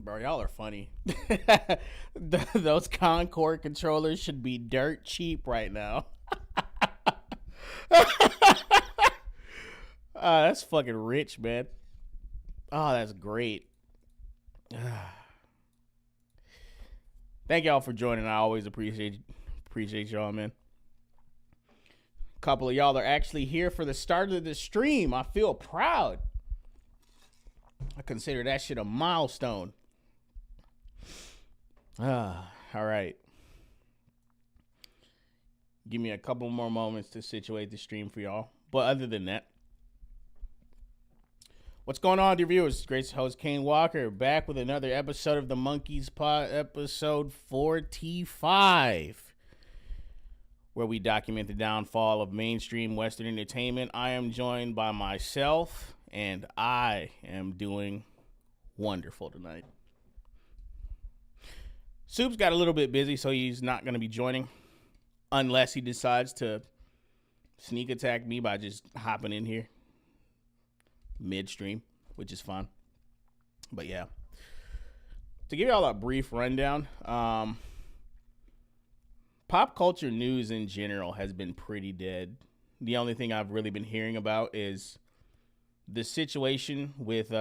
Bro, y'all are funny. Those Concord controllers should be dirt cheap right now. That's fucking rich, man. Oh, that's great. Thank y'all for joining. I always appreciate y'all, man. A couple of y'all are actually here for the start of the stream. I feel proud. I consider that shit a milestone. All right. Give me a couple more moments to situate the stream for y'all. But other than that, what's going on, dear viewers? Great host Kaine Walker back with another episode of the Monkey Paw, episode 45, where we document the downfall of mainstream Western entertainment. I am joined by myself, and I am doing wonderful tonight. Soup's got a little bit busy, so he's not going to be joining unless he decides to sneak attack me by just hopping in here midstream, which is fun. But yeah, to give y'all a brief rundown, pop culture news in general has been pretty dead. The only thing I've really been hearing about is the situation with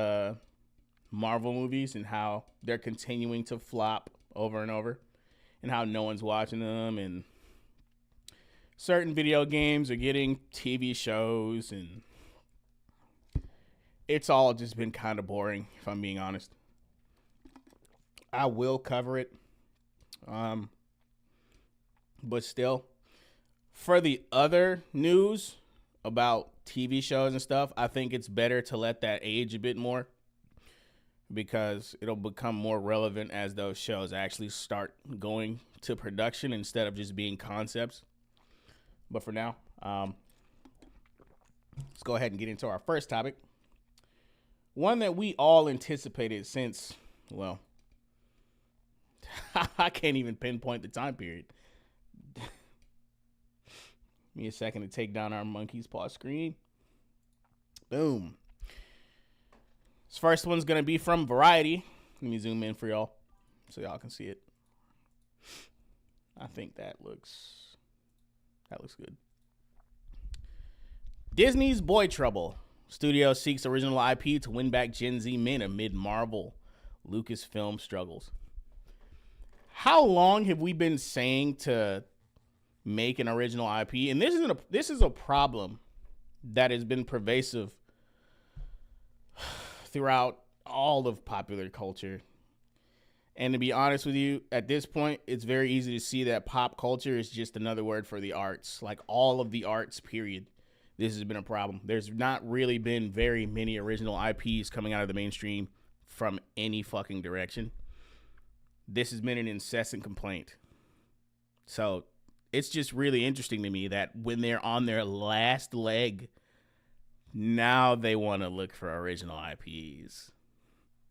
Marvel movies and how they're continuing to flop over and over and how no one's watching them, and certain video games are getting TV shows, and it's all just been kind of boring, if I'm being honest. I will cover it. But still, for the other news about TV shows and stuff, I think it's better to let that age a bit more, because it'll become more relevant as those shows actually start going to production instead of just being concepts. But for now, let's go ahead and get into our first topic. One that we all anticipated since, well, I can't even pinpoint the time period. Give me a second to take down our Monkey's Paw screen. Boom. This first one's going to be from Variety. Let me zoom in for y'all so y'all can see it. I think that looks good. Disney's Boy Trouble. Studio seeks original IP to win back Gen Z men amid Marvel Lucasfilm struggles. How long have we been saying to make an original IP? And this is a problem that has been pervasive throughout all of popular culture. And to be honest with you, at this point, it's very easy to see that pop culture is just another word for the arts. Like all of the arts, period. This has been a problem. There's not really been very many original IPs coming out of the mainstream from any fucking direction. This has been an incessant complaint. So it's just really interesting to me that when they're on their last leg, now they want to look for original IPs.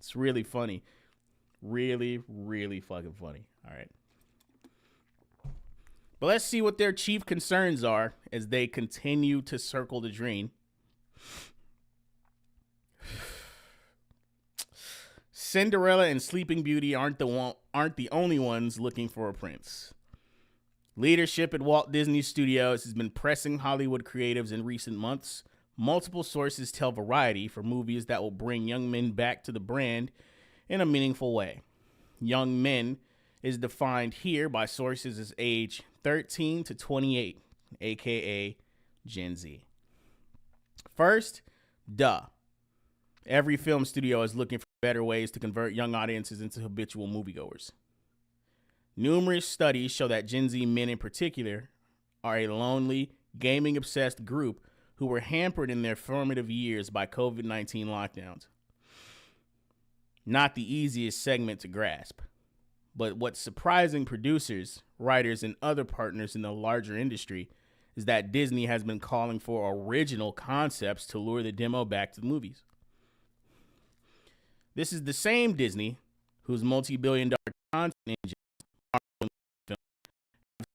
It's really funny. Really, really fucking funny. All right. But let's see what their chief concerns are as they continue to circle the drain. Cinderella and Sleeping Beauty aren't the only ones looking for a prince. Leadership at Walt Disney Studios has been pressing Hollywood creatives in recent months. Multiple sources tell Variety for movies that will bring young men back to the brand in a meaningful way. Young men is defined here by sources as age 13 to 28, aka Gen Z. First, every film studio is looking for better ways to convert young audiences into habitual moviegoers. Numerous studies show that Gen Z men in particular are a lonely, gaming-obsessed group who were hampered in their formative years by COVID-19 lockdowns. Not the easiest segment to grasp, but what's surprising producers, writers, and other partners in the larger industry is that Disney has been calling for original concepts to lure the demo back to the movies. This is the same Disney whose multi-billion-dollar content engine have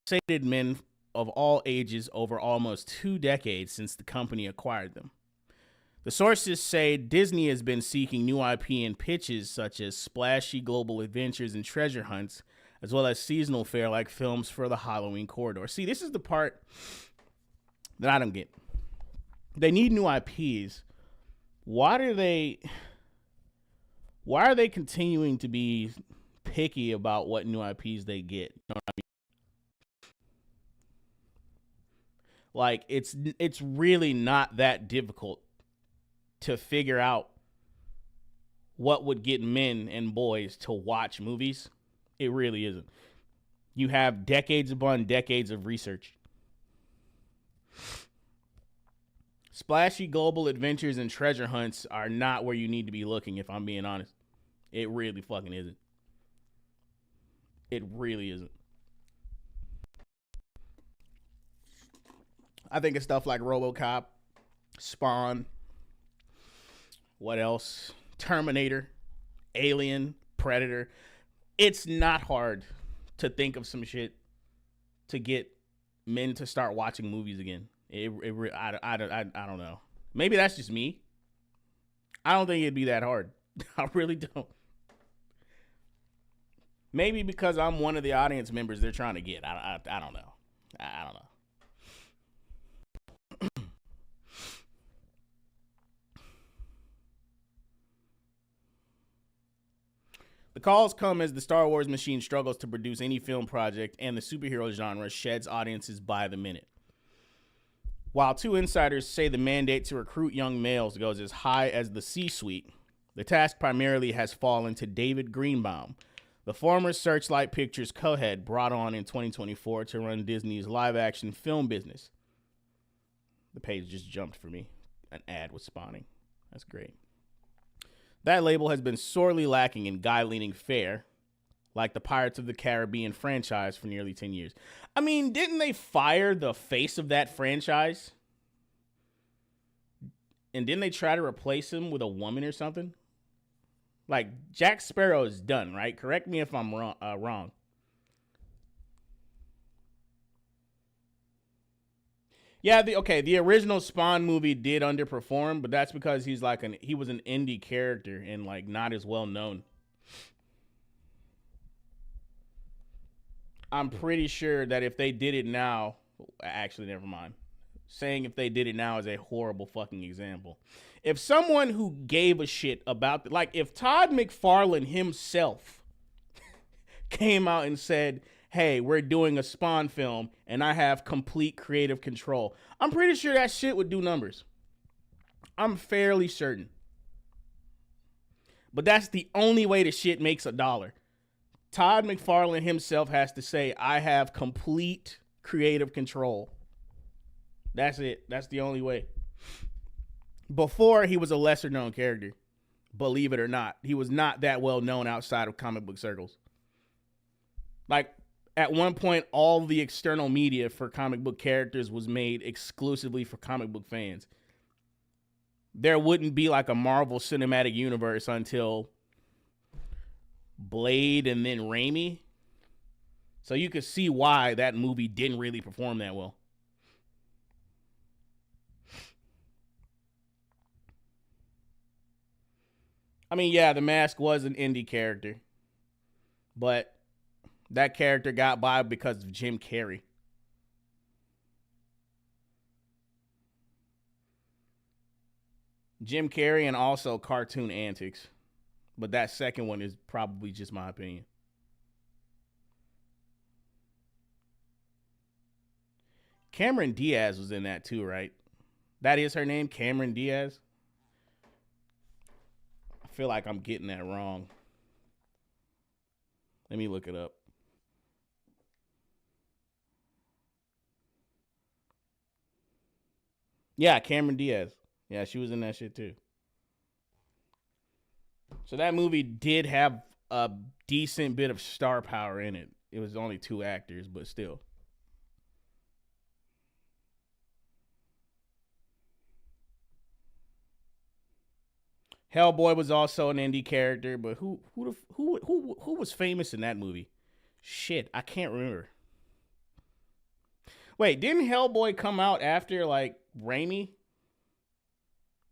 sated men of all ages over almost 2 decades since the company acquired them. The sources say Disney has been seeking new IP in pitches such as splashy global adventures and treasure hunts, as well as seasonal fare-like films for the Halloween corridor. See, this is the part that I don't get. They need new IPs. Why are they continuing to be picky about what new IPs they get? You know what I mean? Like, it's really not that difficult to figure out what would get men and boys to watch movies. It really isn't. You have decades upon decades of research. Splashy global adventures and treasure hunts are not where you need to be looking, if I'm being honest. It really fucking isn't. It really isn't. I think of stuff like RoboCop, Spawn, what else? Terminator, Alien, Predator. It's not hard to think of some shit to get men to start watching movies again. I don't know. Maybe that's just me. I don't think it'd be that hard. I really don't. Maybe because I'm one of the audience members they're trying to get. I don't know. I don't know. The calls come as the Star Wars machine struggles to produce any film project, and the superhero genre sheds audiences by the minute. While two insiders say the mandate to recruit young males goes as high as the C-suite, the task primarily has fallen to David Greenbaum, the former Searchlight Pictures co-head brought on in 2024 to run Disney's live-action film business. The page just jumped for me. An ad was spawning. That's great. That label has been sorely lacking in guy-leaning fare, like the Pirates of the Caribbean franchise for nearly 10 years. I mean, didn't they fire the face of that franchise? And didn't they try to replace him with a woman or something? Like, Jack Sparrow is done, right? Correct me if I'm wrong. Yeah, the original Spawn movie did underperform, but that's because he was an indie character and like not as well known. I'm pretty sure that if they did it now, actually never mind. Saying if they did it now is a horrible fucking example. If someone who gave a shit about like if Todd McFarlane himself came out and said, hey, we're doing a Spawn film and I have complete creative control, I'm pretty sure that shit would do numbers. I'm fairly certain. But that's the only way the shit makes $1. Todd McFarlane himself has to say, I have complete creative control. That's it. That's the only way. Before, he was a lesser known character. Believe it or not. He was not that well known outside of comic book circles. Like, at one point, all the external media for comic book characters was made exclusively for comic book fans. There wouldn't be like a Marvel Cinematic Universe until Blade and then Raimi. So you could see why that movie didn't really perform that well. I mean, yeah, the Mask was an indie character, but that character got by because of Jim Carrey. Jim Carrey and also cartoon antics. But that second one is probably just my opinion. Cameron Diaz was in that too, right? That is her name, Cameron Diaz? I feel like I'm getting that wrong. Let me look it up. Yeah, Cameron Diaz. Yeah, she was in that shit too. So that movie did have a decent bit of star power in it. It was only 2 actors, but still. Hellboy was also an indie character, but who was famous in that movie? Shit, I can't remember. Wait, didn't Hellboy come out after like Raimi?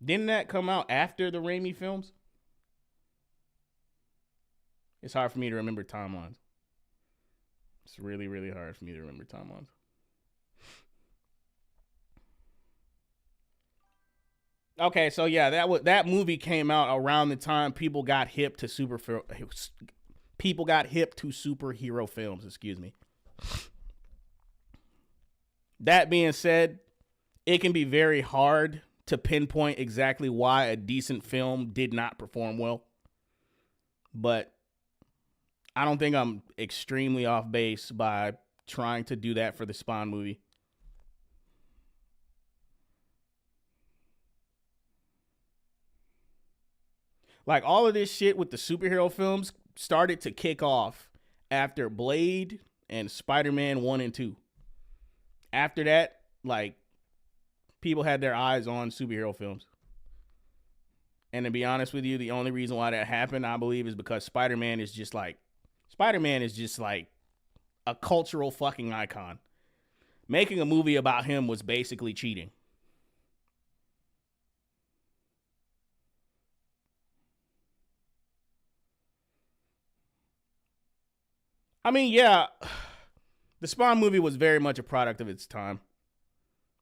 Didn't that come out after the Raimi films? It's hard for me to remember timelines. It's really, really hard for me to remember timelines. Okay, so yeah, that movie came out around the time people got hip to superhero films. Excuse me. That being said, it can be very hard to pinpoint exactly why a decent film did not perform well. But I don't think I'm extremely off base by trying to do that for the Spawn movie. Like, all of this shit with the superhero films started to kick off after Blade and Spider-Man 1 and 2. After that, like, people had their eyes on superhero films. And to be honest with you, the only reason why that happened, I believe, is because Spider-Man is just like a cultural fucking icon. Making a movie about him was basically cheating. I mean, yeah, the Spawn movie was very much a product of its time.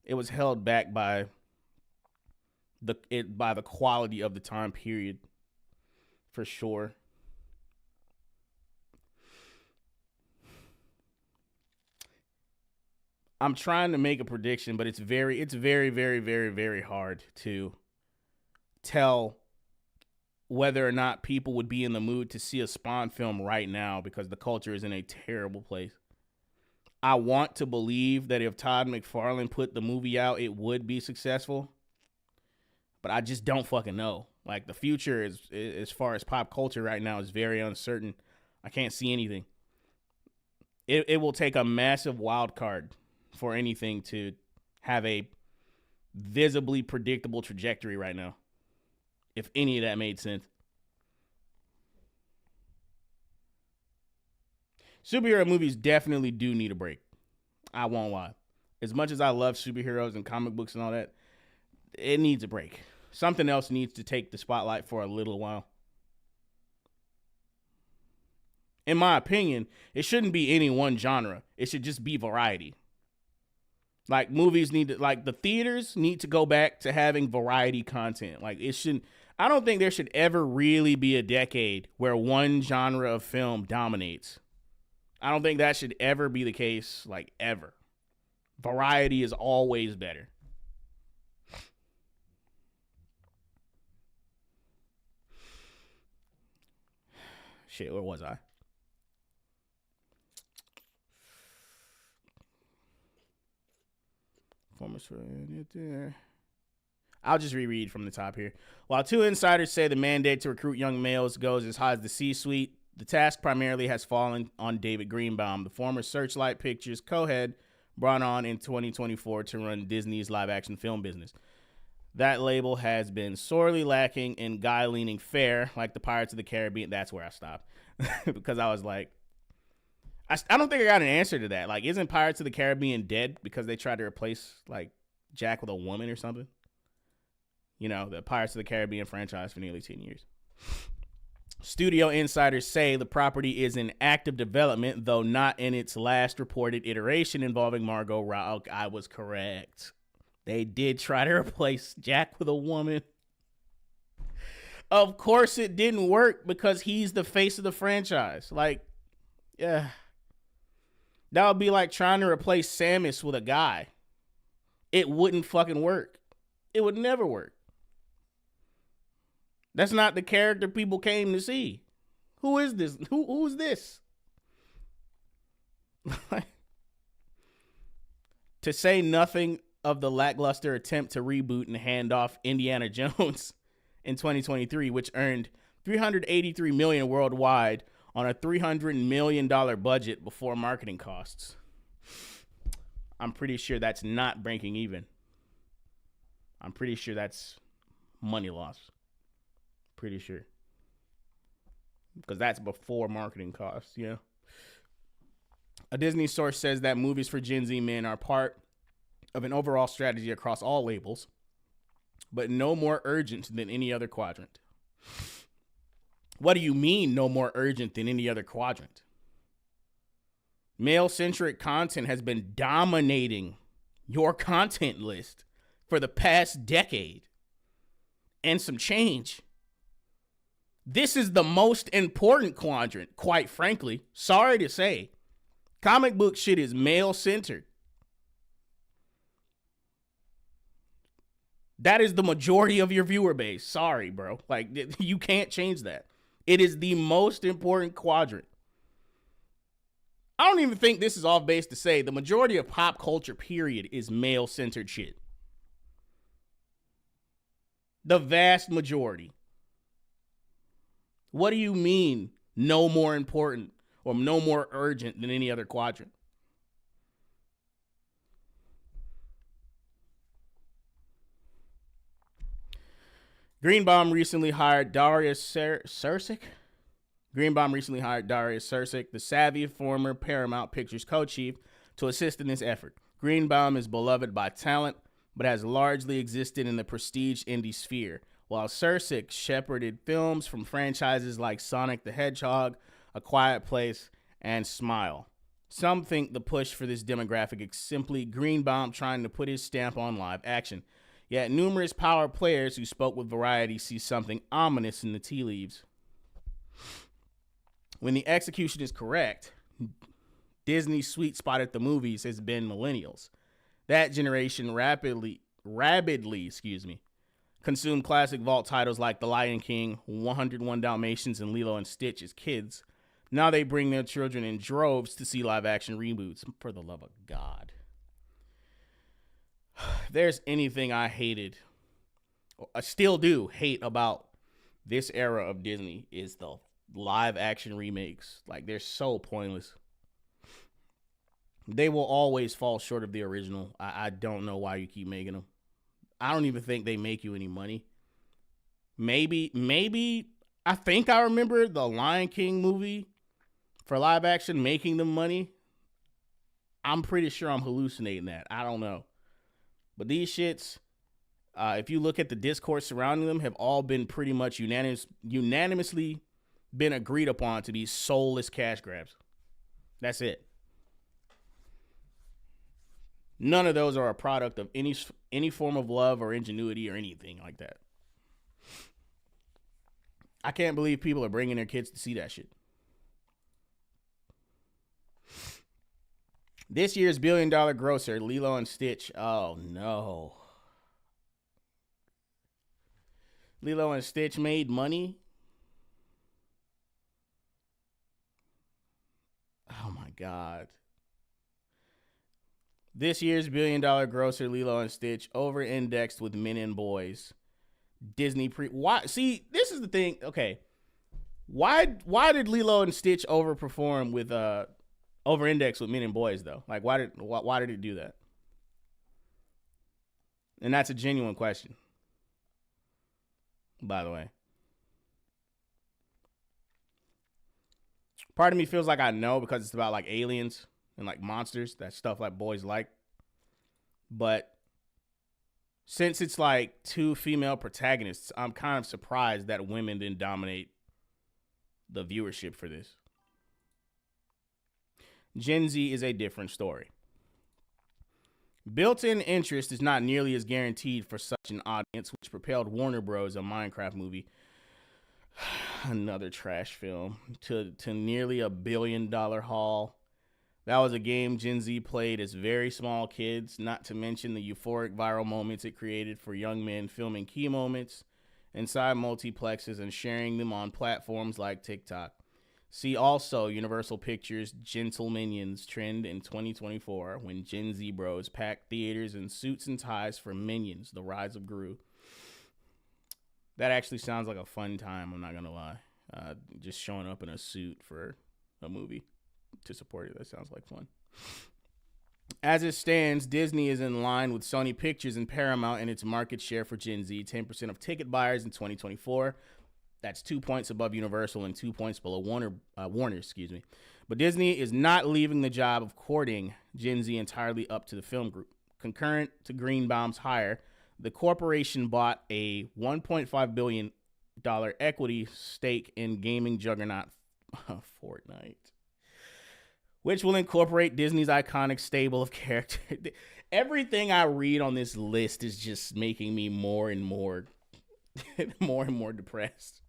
It was held back by the quality of the time period, for sure. I'm trying to make a prediction, but it's very, very, very, very hard to tell whether or not people would be in the mood to see a Spawn film right now because the culture is in a terrible place. I want to believe that if Todd McFarlane put the movie out, it would be successful. But I just don't fucking know. Like, the future is, as far as pop culture right now, is very uncertain. I can't see anything. It will take a massive wild card for anything to have a visibly predictable trajectory right now, if any of that made sense. Superhero movies definitely do need a break. I won't lie. As much as I love superheroes and comic books and all that, it needs a break. Something else needs to take the spotlight for a little while. In my opinion, it shouldn't be any one genre. It should just be variety. Like, movies need to, like, the theaters need to go back to having variety content. Like, it shouldn't, I don't think there should ever really be a decade where one genre of film dominates. I don't think that should ever be the case, like, ever. Variety is always better. Shit, where was I? I'll just reread from the top here. While two insiders say the mandate to recruit young males goes as high as the C-suite, the task primarily has fallen on David Greenbaum, the former Searchlight Pictures co-head brought on in 2024 to run Disney's live-action film business. That label has been sorely lacking in guy-leaning fare, like the Pirates of the Caribbean. That's where I stopped. Because I was like, I don't think I got an answer to that. Like, isn't Pirates of the Caribbean dead because they tried to replace, like, Jack with a woman or something? You know, the Pirates of the Caribbean franchise for nearly 10 years. Studio insiders say the property is in active development, though not in its last reported iteration involving Margot Robbie. I was correct. They did try to replace Jack with a woman. Of course it didn't work because he's the face of the franchise. Like, yeah. That would be like trying to replace Samus with a guy. It wouldn't fucking work. It would never work. That's not the character people came to see. Who is this? Who's this? To say nothing of the lackluster attempt to reboot and hand off Indiana Jones in 2023, which earned $383 million worldwide on a $300 million budget before marketing costs. I'm pretty sure that's not breaking even. I'm pretty sure that's money loss. Pretty sure. Because that's before marketing costs, yeah. A Disney source says that movies for Gen Z men are part of an overall strategy across all labels, but no more urgent than any other quadrant. What do you mean no more urgent than any other quadrant? Male-centric content has been dominating your content list for the past decade and some change. This is the most important quadrant, quite frankly. Sorry to say. Comic book shit is male-centered. That is the majority of your viewer base. Sorry, bro. Like, you can't change that. It is the most important quadrant. I don't even think this is off base to say the majority of pop culture, period, is male-centered shit. The vast majority. What do you mean no more important or no more urgent than any other quadrant? Greenbaum recently hired Darius Sirsic. The savvy former Paramount Pictures co-chief, to assist in this effort. Greenbaum is beloved by talent, but has largely existed in the prestige indie sphere, while Sirsic shepherded films from franchises like Sonic the Hedgehog, A Quiet Place, and Smile. Some think the push for this demographic is simply Greenbaum trying to put his stamp on live action. Yet numerous power players who spoke with Variety see something ominous in the tea leaves. When the execution is correct, Disney's sweet spot at the movies has been millennials. That generation rabidly, consumed classic vault titles like The Lion King, 101 Dalmatians, and Lilo and Stitch as kids. Now they bring their children in droves to see live-action reboots. For the love of God. If there's anything I hated, or I still do hate about this era of Disney, is the live-action remakes. Like, they're so pointless. They will always fall short of the original. I don't know why you keep making them. I don't even think they make you any money. Maybe, I think I remember the Lion King movie for live action making them money. I'm pretty sure I'm hallucinating that. I don't know. But these shits, if you look at the discourse surrounding them, have all been pretty much unanimously been agreed upon to be soulless cash grabs. That's it. None of those are a product of any form of love or ingenuity or anything like that. I can't believe people are bringing their kids to see that shit. This year's billion-dollar grosser, Lilo and Stitch. Oh, no. Lilo and Stitch made money? Oh, my God. This year's billion-dollar grosser, Lilo and Stitch, over-indexed with men and boys. Disney why? See, this is the thing. Okay, why did Lilo and Stitch overperform with over-index with men and boys though? Like, why did it do that? And that's a genuine question, by the way. Part of me feels like I know because it's about like aliens and like monsters, that stuff like boys like. But since it's like two female protagonists, I'm kind of surprised that women didn't dominate the viewership for this. Gen Z is a different story. Built-in interest is not nearly as guaranteed for such an audience, which propelled Warner Bros., a Minecraft movie, another trash film, to nearly $1 billion haul. That was a game Gen Z played as very small kids, not to mention the euphoric viral moments it created for young men filming key moments inside multiplexes and sharing them on platforms like TikTok. See also Universal Pictures' Gentle Minions trend in 2024 when Gen Z bros packed theaters in suits and ties for Minions, The Rise of Gru. That actually sounds like a fun time, I'm not going to lie. Just showing up in a suit for a movie to support it. That sounds like fun. As it stands, Disney is in line with Sony Pictures and Paramount in its market share for Gen Z, 10% of ticket buyers in 2024. That's 2 points above Universal and 2 points below Warner. But Disney is not leaving the job of courting Gen Z entirely up to the film group. Concurrent to Greenbaum's hire, the corporation bought a $1.5 billion equity stake in gaming juggernaut Fortnite, which will incorporate Disney's iconic stable of characters. Everything I read on this list is just making me more and more depressed.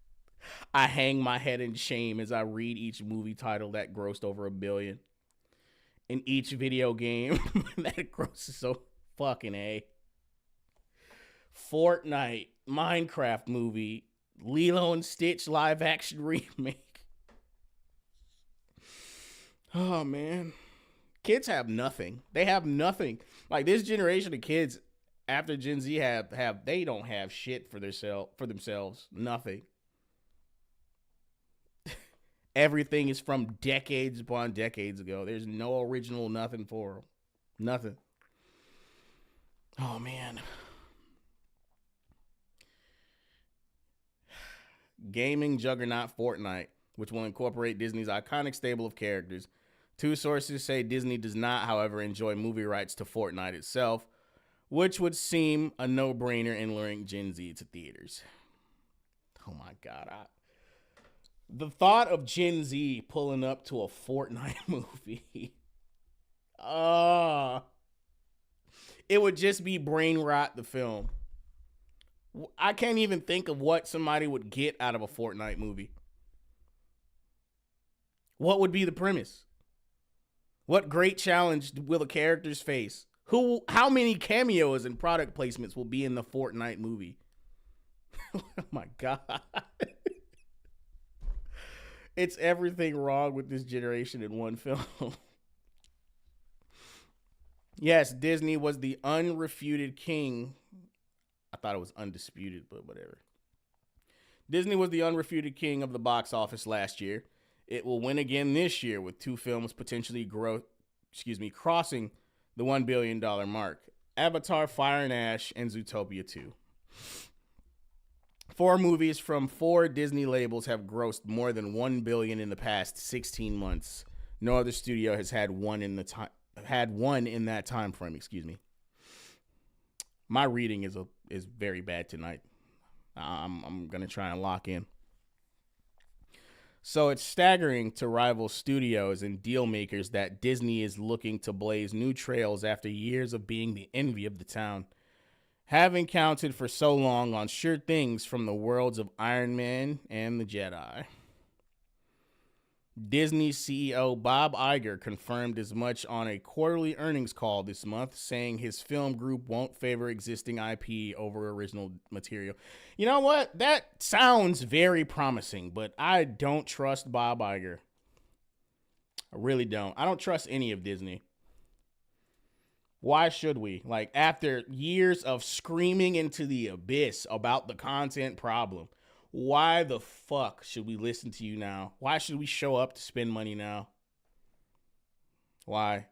I hang my head in shame as I read each movie title that grossed over $1 billion. In each video game that grosses so fucking A. Fortnite, Minecraft movie, Lilo and Stitch live action remake. Oh man. Kids have nothing. They have nothing. Like this generation of kids after Gen Z have they don't have shit for themselves. Nothing. Everything is from decades upon decades ago. There's no original nothing for them. Nothing. Oh man. Gaming juggernaut Fortnite, which will incorporate Disney's iconic stable of characters. Two sources say Disney does not, however, enjoy movie rights to Fortnite itself, which would seem a no-brainer in luring Gen Z to theaters. Oh my God. The thought of Gen Z pulling up to a Fortnite movie. It would just be brain rot the film. I can't even think of what somebody would get out of a Fortnite movie. What would be the premise? What great challenge will the characters face? How many cameos and product placements will be in the Fortnite movie? Oh my God. It's everything wrong with this generation in one film. Yes, Disney was the unrefuted king. I thought it was undisputed, but whatever. Disney was the unrefuted king of the box office last year. It will win again this year with two films potentially crossing the $1 billion mark. Avatar, Fire and Ash, and Zootopia 2. 4 movies from 4 Disney labels have grossed more than $1 billion in the past 16 months. No other studio has had one in that time frame, excuse me. My reading is very bad tonight. I'm going to try and lock in. So it's staggering to rival studios and deal makers that Disney is looking to blaze new trails after years of being the envy of the town. Having counted for so long on sure things from the worlds of Iron Man and the Jedi. Disney CEO Bob Iger confirmed as much on a quarterly earnings call this month, saying his film group won't favor existing IP over original material. You know what? That sounds very promising, but I don't trust Bob Iger. I really don't. I don't trust any of Disney. Why should we? Like, after years of screaming into the abyss about the content problem, why the fuck should we listen to you now? Why should we show up to spend money now? Why?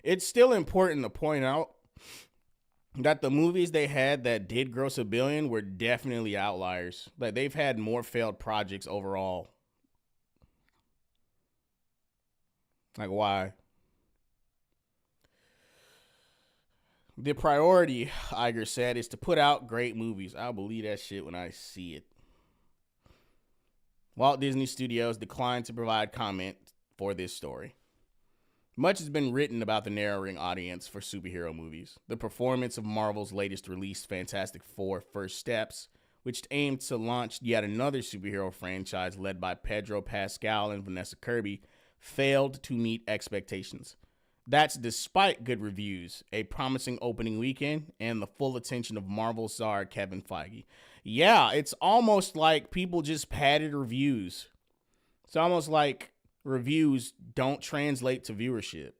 It's still important to point out that the movies they had that did gross $1 billion were definitely outliers. Like, they've had more failed projects overall. Like, why? The priority, Iger said, is to put out great movies. I'll believe that shit when I see it. Walt Disney Studios declined to provide comment for this story. Much has been written about the narrowing audience for superhero movies. The performance of Marvel's latest release, Fantastic Four: First Steps, which aimed to launch yet another superhero franchise led by Pedro Pascal and Vanessa Kirby, failed to meet expectations. That's despite good reviews, a promising opening weekend, and the full attention of Marvel czar Kevin Feige. Yeah, it's almost like people just padded reviews. It's almost like reviews don't translate to viewership.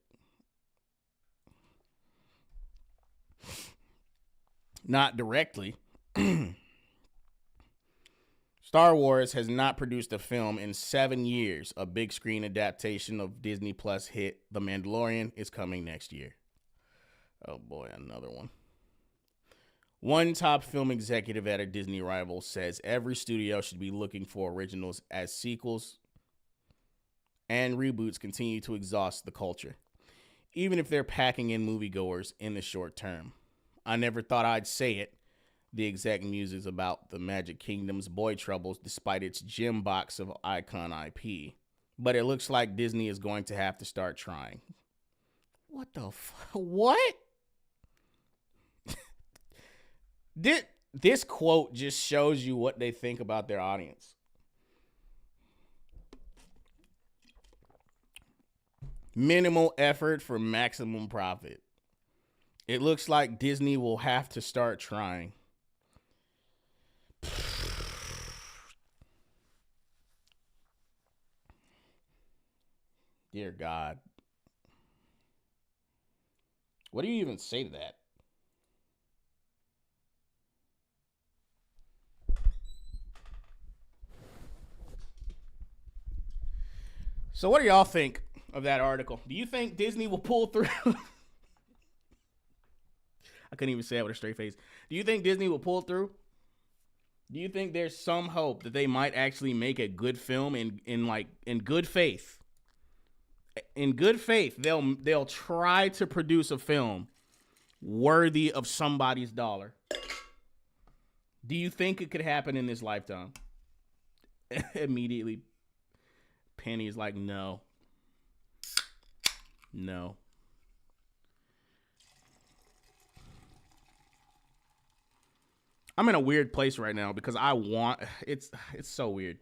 Not directly. Star Wars has not produced a film in 7 years. A big screen adaptation of Disney Plus hit The Mandalorian is coming next year. Oh boy, another one. One top film executive at a Disney rival says every studio should be looking for originals as sequels and reboots continue to exhaust the culture, even if they're packing in moviegoers in the short term. I never thought I'd say it. The exec muses about the Magic Kingdom's Boy Troubles despite its gem box of icon IP. But it looks like Disney is going to have to start trying. What the what? This quote just shows you what they think about their audience. Minimal effort for maximum profit. It looks like Disney will have to start trying. Dear God. What do you even say to that? So what do y'all think of that article? Do you think Disney will pull through? I couldn't even say it with a straight face. Do you think Disney will pull through? Do you think there's some hope that they might actually make a good film in good faith? In good faith, they'll try to produce a film worthy of somebody's dollar. Do you think it could happen in this lifetime? Immediately, Penny is like, no. No. I'm in a weird place right now because it's so weird.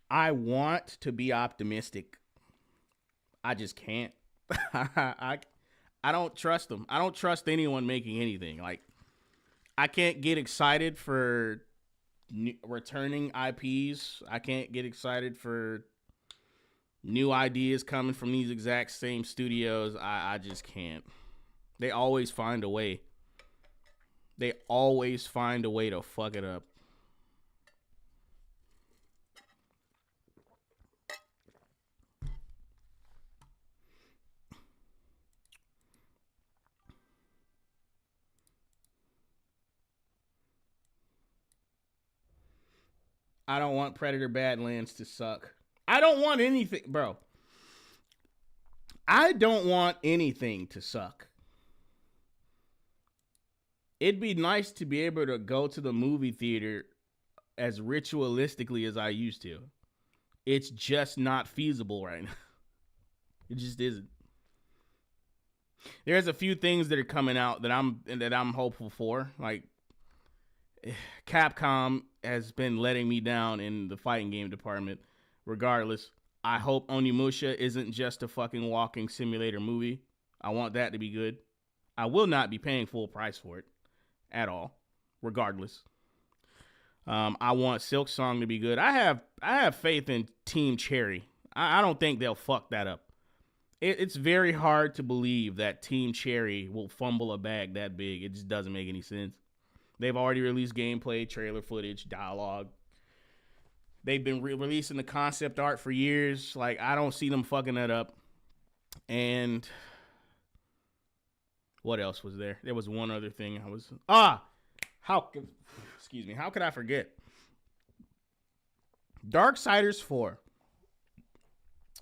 I want to be optimistic. I just can't. I don't trust them. I don't trust anyone making anything. Like, I can't get excited for returning IPs. I can't get excited for new ideas coming from these exact same studios. I just can't. They always find a way. They always find a way to fuck it up. I don't want Predator Badlands to suck. I don't want anything, bro. I don't want anything to suck. It'd be nice to be able to go to the movie theater as ritualistically as I used to. It's just not feasible right now. It just isn't. There's a few things that are coming out that I'm hopeful for. Like, Capcom has been letting me down in the fighting game department. Regardless, I hope Onimusha isn't just a fucking walking simulator movie. I want that to be good. I will not be paying full price for it at all, regardless. I want Silk Song to be good. I have faith in Team Cherry. I don't think they'll fuck that up. It's very hard to believe that Team Cherry will fumble a bag that big. It just doesn't make any sense. They've already released gameplay, trailer footage, dialogue. They've been releasing the concept art for years. Like, I don't see them fucking that up. And what else was there? There was one other thing how could I forget? Darksiders 4.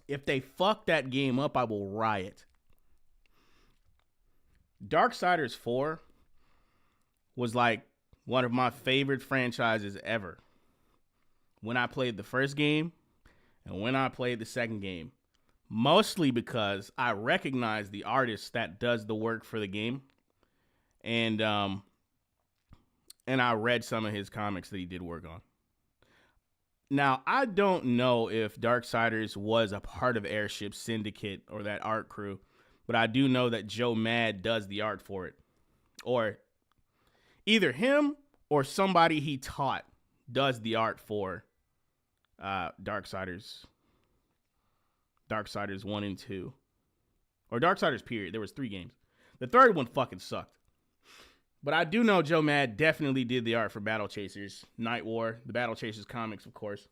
If they fuck that game up, I will riot. Darksiders 4 was like one of my favorite franchises ever. When I played the first game and when I played the second game. Mostly because I recognize the artist that does the work for the game. And I read some of his comics that he did work on. Now, I don't know if Darksiders was a part of Airship Syndicate or that art crew, but I do know that Joe Mad does the art for it. Or either him or somebody he taught does the art for Darksiders 1 and 2. Or Darksiders period. There was 3 games. The third one fucking sucked. But I do know Joe Mad definitely did the art for Battle Chasers, Night War, the Battle Chasers comics, of course.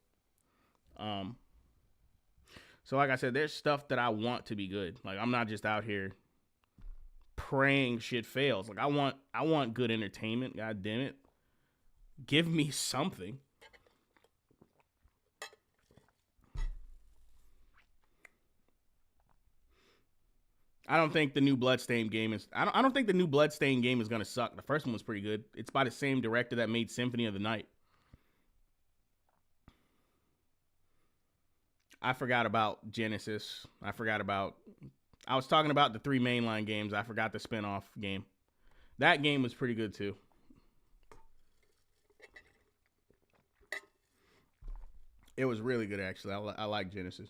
So like I said, there's stuff that I want to be good. Like, I'm not just out here praying shit fails. Like, I want good entertainment. God damn it. Give me something. I don't think the new Bloodstained game is. I don't think the new Bloodstained game is gonna suck. The first one was pretty good. It's by the same director that made Symphony of the Night. I forgot about Genesis. I was talking about the 3 mainline games. I forgot the spinoff game. That game was pretty good too. It was really good actually. I like Genesis.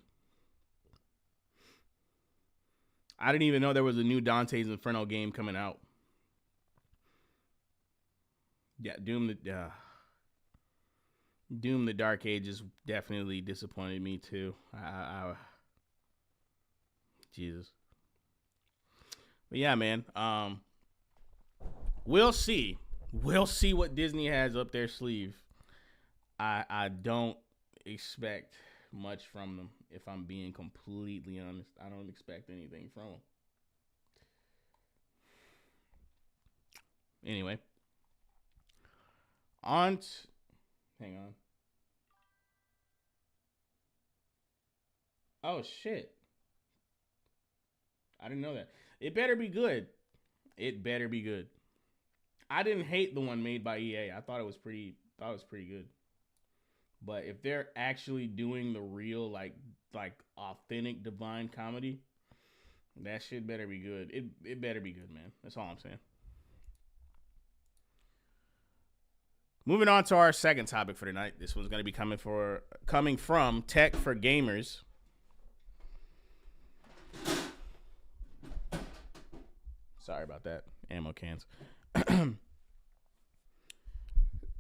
I didn't even know there was a new Dante's Inferno game coming out. Yeah, Doom the Dark Ages definitely disappointed me too. Jesus. But yeah, man. We'll see. We'll see what Disney has up their sleeve. I don't expect much from them, if I'm being completely honest. I don't expect anything from them. Anyway. Hang on. Oh, shit. I didn't know that. It better be good. It better be good. I didn't hate the one made by EA. I thought it was pretty good. But if they're actually doing the real, like authentic Divine Comedy, that shit better be good. It better be good, man. That's all I'm saying. Moving on to our second topic for tonight. This one's going to be coming from Tech for Gamers. Sorry about that. Ammo cans.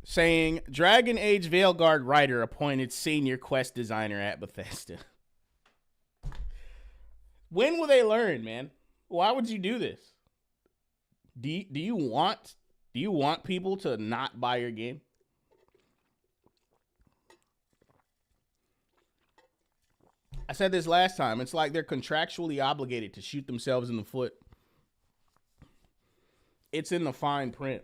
Saying, Dragon Age Veilguard writer appointed senior quest designer at Bethesda. When will they learn, man? Why would you do this? Do you want people to not buy your game? I said this last time. It's like they're contractually obligated to shoot themselves in the foot. It's in the fine print.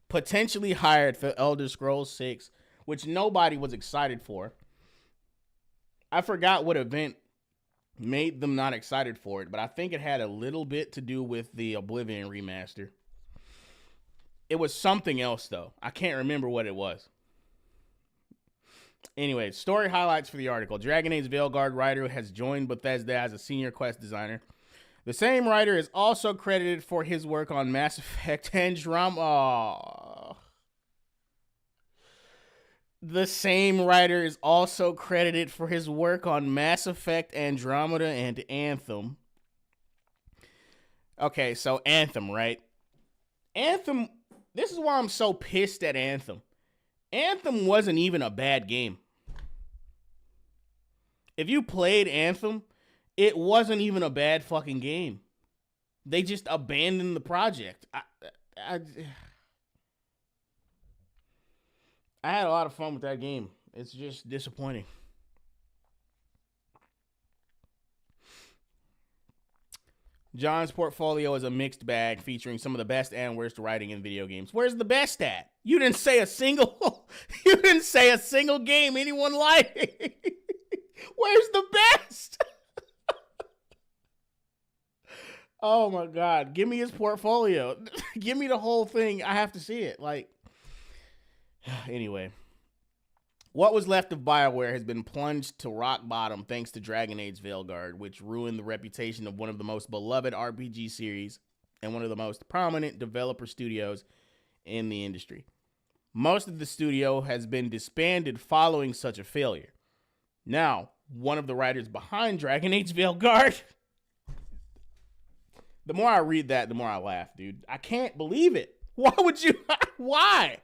Potentially hired for Elder Scrolls 6, which nobody was excited for. I forgot what event made them not excited for it, but I think it had a little bit to do with the Oblivion remaster. It was something else, though. I can't remember what it was. Anyway, story highlights for the article. Dragon Age Veilguard writer has joined Bethesda as a senior quest designer. The same writer is also credited for his work on Mass Effect Andromeda. The same writer is also credited for his work on Mass Effect Andromeda and Anthem. Okay, so Anthem, right? Anthem, this is why I'm so pissed at Anthem. Anthem wasn't even a bad game. If you played Anthem, it wasn't even a bad fucking game. They just abandoned the project. I had a lot of fun with that game. It's just disappointing. John's portfolio is a mixed bag featuring some of the best and worst writing in video games. Where's the best at? You didn't say a single game anyone liked. Where's the best? Oh my God. Give me his portfolio. Give me the whole thing. I have to see it. Anyway. What was left of BioWare has been plunged to rock bottom thanks to Dragon Age Veilguard, which ruined the reputation of one of the most beloved RPG series and one of the most prominent developer studios in the industry. Most of the studio has been disbanded following such a failure. Now, one of the writers behind Dragon Age Veilguard... The more I read that, the more I laugh, dude. I can't believe it. Why would you... Why?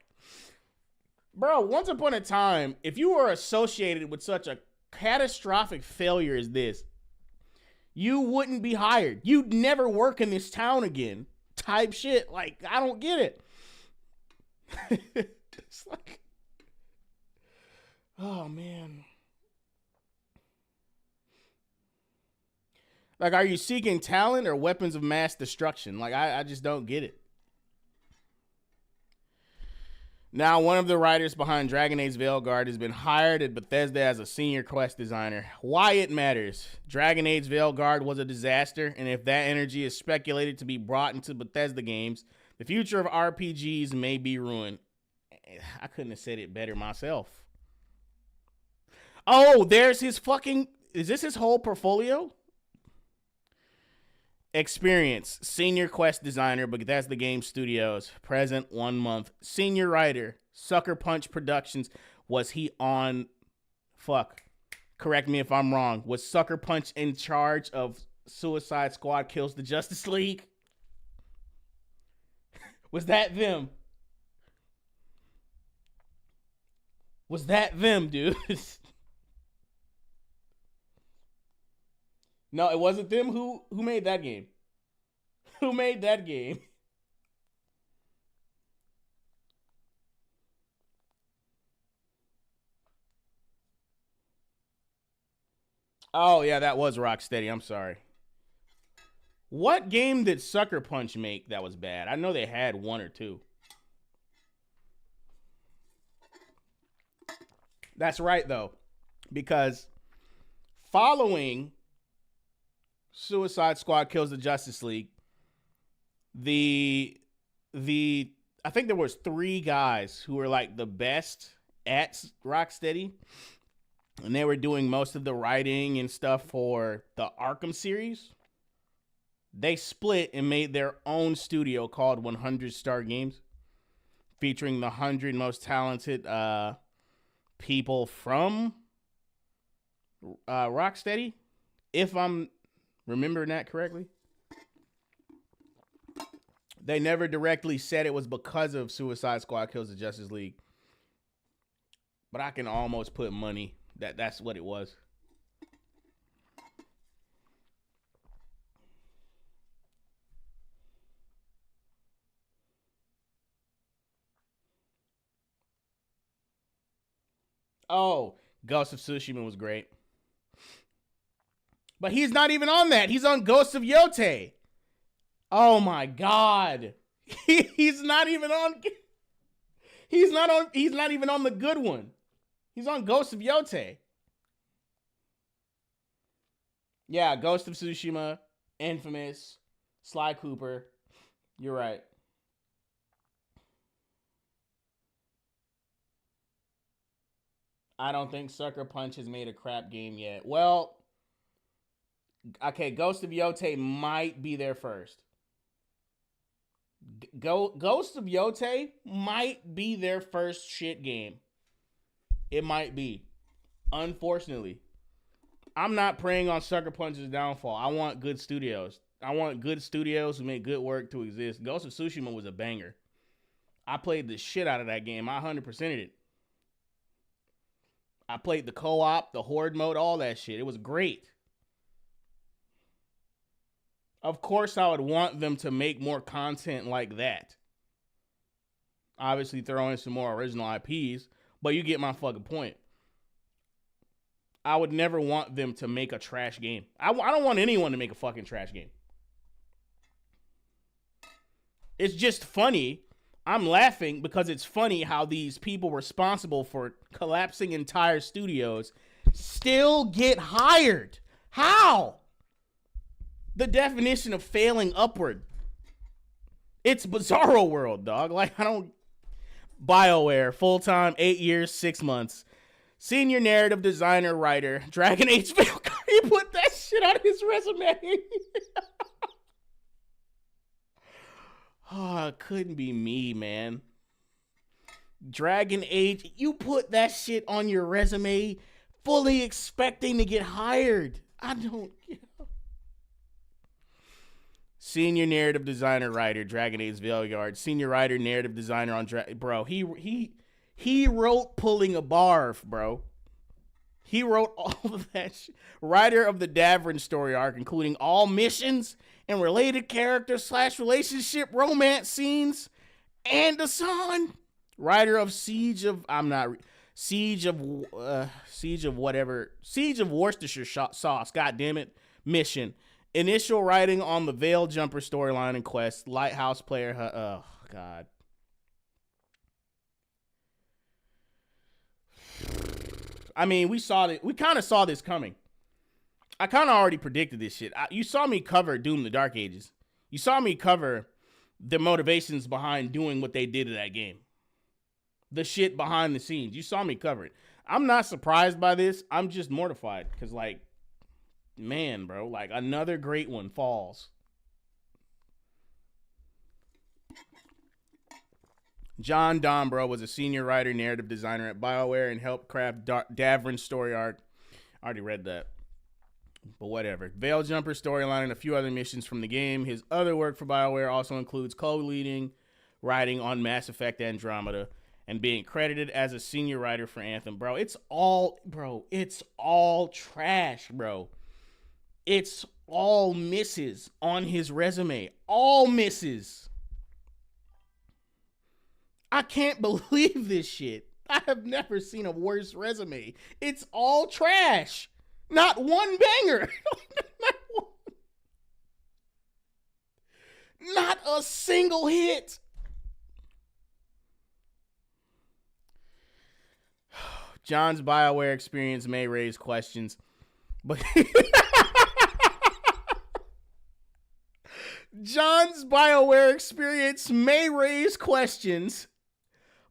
Bro, once upon a time, if you were associated with such a catastrophic failure as this, you wouldn't be hired. You'd never work in this town again. Type shit. I don't get it. It's oh, man. Are you seeking talent or weapons of mass destruction? I just don't get it. Now, one of the writers behind Dragon Age Veilguard has been hired at Bethesda as a senior quest designer. Why it matters. Dragon Age Veilguard was a disaster, and if that energy is speculated to be brought into Bethesda games, the future of RPGs may be ruined. I couldn't have said it better myself. Oh, there's his fucking... Is this his whole portfolio? Experience, senior quest designer, Bethesda Game Studios, present 1 month. Senior writer, Sucker Punch Productions. Was he on... Correct me if I'm wrong. Was Sucker Punch in charge of Suicide Squad Kills the Justice League? Was that them? Was that them, dude? No, it wasn't them. Who made that game? Who made that game? Oh, yeah, that was Rocksteady. I'm sorry. What game did Sucker Punch make that was bad? I know they had one or two. That's right, though, because following Suicide Squad Kills the Justice League, the I think there was 3 guys who were like the best at Rocksteady, and they were doing most of the writing and stuff for the Arkham series. They split and made their own studio called 100 Star Games, featuring the 100 most talented people from Rocksteady, if I'm remembering that correctly. They never directly said it was because of Suicide Squad Kills the Justice League, but I can almost put money that that's what it was. Oh, Ghost of Tsushima was great. But he's not even on that. He's on Ghost of Yotei. Oh my God. He's not even on. He's not even on the good one. He's on Ghost of Yotei. Yeah, Ghost of Tsushima, Infamous, Sly Cooper. You're right. I don't think Sucker Punch has made a crap game yet. Well, okay, Ghost of Yotei might be there first. Ghost of Yotei might be their first shit game. It might be. Unfortunately. I'm not preying on Sucker Punch's downfall. I want good studios. I want good studios who make good work to exist. Ghost of Tsushima was a banger. I played the shit out of that game. I 100%ed it. I played the co-op, the horde mode, all that shit. It was great. Of course, I would want them to make more content like that. Obviously, throw in some more original IPs, but you get my fucking point. I would never want them to make a trash game. I don't want anyone to make a fucking trash game. It's just funny. I'm laughing because it's funny how these people responsible for collapsing entire studios still get hired. How? The definition of failing upward. It's Bizarro World, dog. Like, I don't... BioWare, full-time, 8 years, 6 months. Senior narrative designer, writer, Dragon Age Valkyrie. He put that shit on his resume. Oh, it couldn't be me, man. Dragon Age, you put that shit on your resume fully expecting to get hired. I don't... Senior narrative designer, writer, Dragon Age Valkyrie. Senior writer, narrative designer on bro. He wrote Pulling a Barf, bro. He wrote all of that shit. Writer of the Davern story arc, including all missions and related characters / relationship romance scenes and a son. Writer of Siege of Worcestershire sauce. God damn it. Mission. Initial writing on the Veil Jumper storyline and quest. Lighthouse player. Oh, God. I mean, we kind of saw this coming. I kind of already predicted this shit. You saw me cover Doom the Dark Ages. You saw me cover the motivations behind doing what they did to that game. The shit behind the scenes. You saw me cover it. I'm not surprised by this. I'm just mortified because, like, man, bro, like another great one falls. John Dombrow was a senior writer, narrative designer at BioWare and helped craft Davern's story arc. I already read that. But whatever. Veil Jumper storyline and a few other missions from the game. His other work for BioWare also includes co-leading writing on Mass Effect Andromeda and being credited as a senior writer for Anthem. It's all trash, bro. It's all misses on his resume. All misses. I can't believe this shit. I have never seen a worse resume. It's all trash. Not one banger. Not a single hit. John's BioWare experience may raise questions, but John's BioWare experience may raise questions,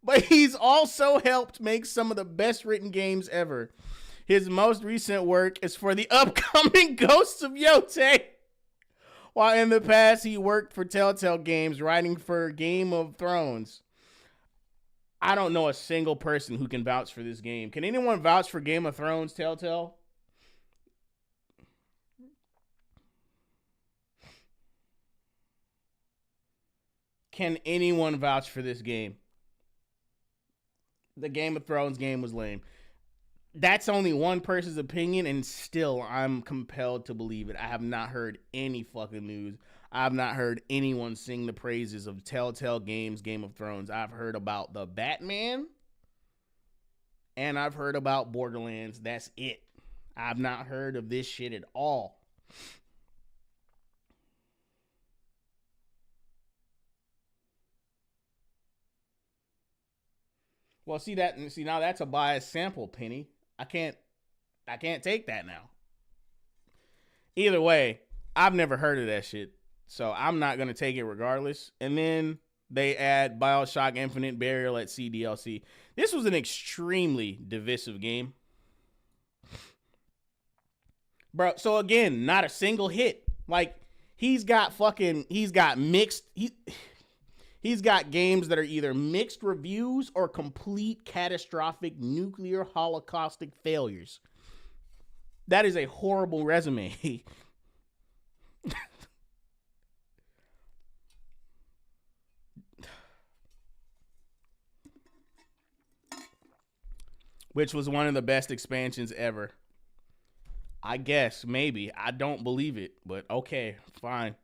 but he's also helped make some of the best written games ever. His most recent work is for the upcoming Ghosts of Yotei, while in the past he worked for Telltale Games writing for Game of Thrones. I don't know a single person who can vouch for this game. Can anyone vouch for Game of Thrones, Telltale? Can anyone vouch for this game? The Game of Thrones game was lame. That's only one person's opinion, and still I'm compelled to believe it. I have not heard any fucking news. I have not heard anyone sing the praises of Telltale Games, Game of Thrones. I've heard about the Batman, and I've heard about Borderlands. That's it. I've not heard of this shit at all. Well, now that's a biased sample, Penny. I can't take that now. Either way, I've never heard of that shit, so I'm not gonna take it regardless. And then they add BioShock Infinite Burial at Sea DLC. This was an extremely divisive game, bro. So again, not a single hit. Like he's got mixed. He's got games that are either mixed reviews or complete catastrophic nuclear holocaustic failures. That is a horrible resume. Which was one of the best expansions ever. I guess, maybe. I don't believe it, but okay, fine.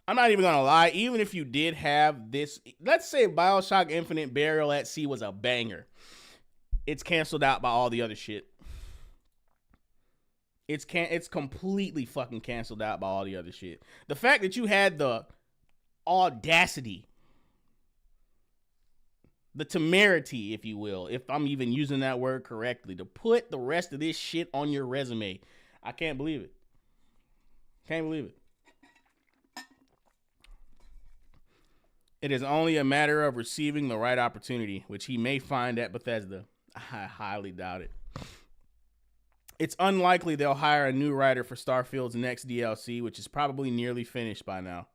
I'm not even gonna lie, even if you did have this, let's say BioShock Infinite Burial at Sea was a banger. It's canceled out by all the other shit. It's completely fucking canceled out by all the other shit. The fact that you had the audacity, the temerity, if you will, if I'm even using that word correctly, to put the rest of this shit on your resume, I can't believe it. Can't believe it. It is only a matter of receiving the right opportunity, which he may find at Bethesda. I highly doubt it. It's unlikely they'll hire a new writer for Starfield's next DLC, which is probably nearly finished by now.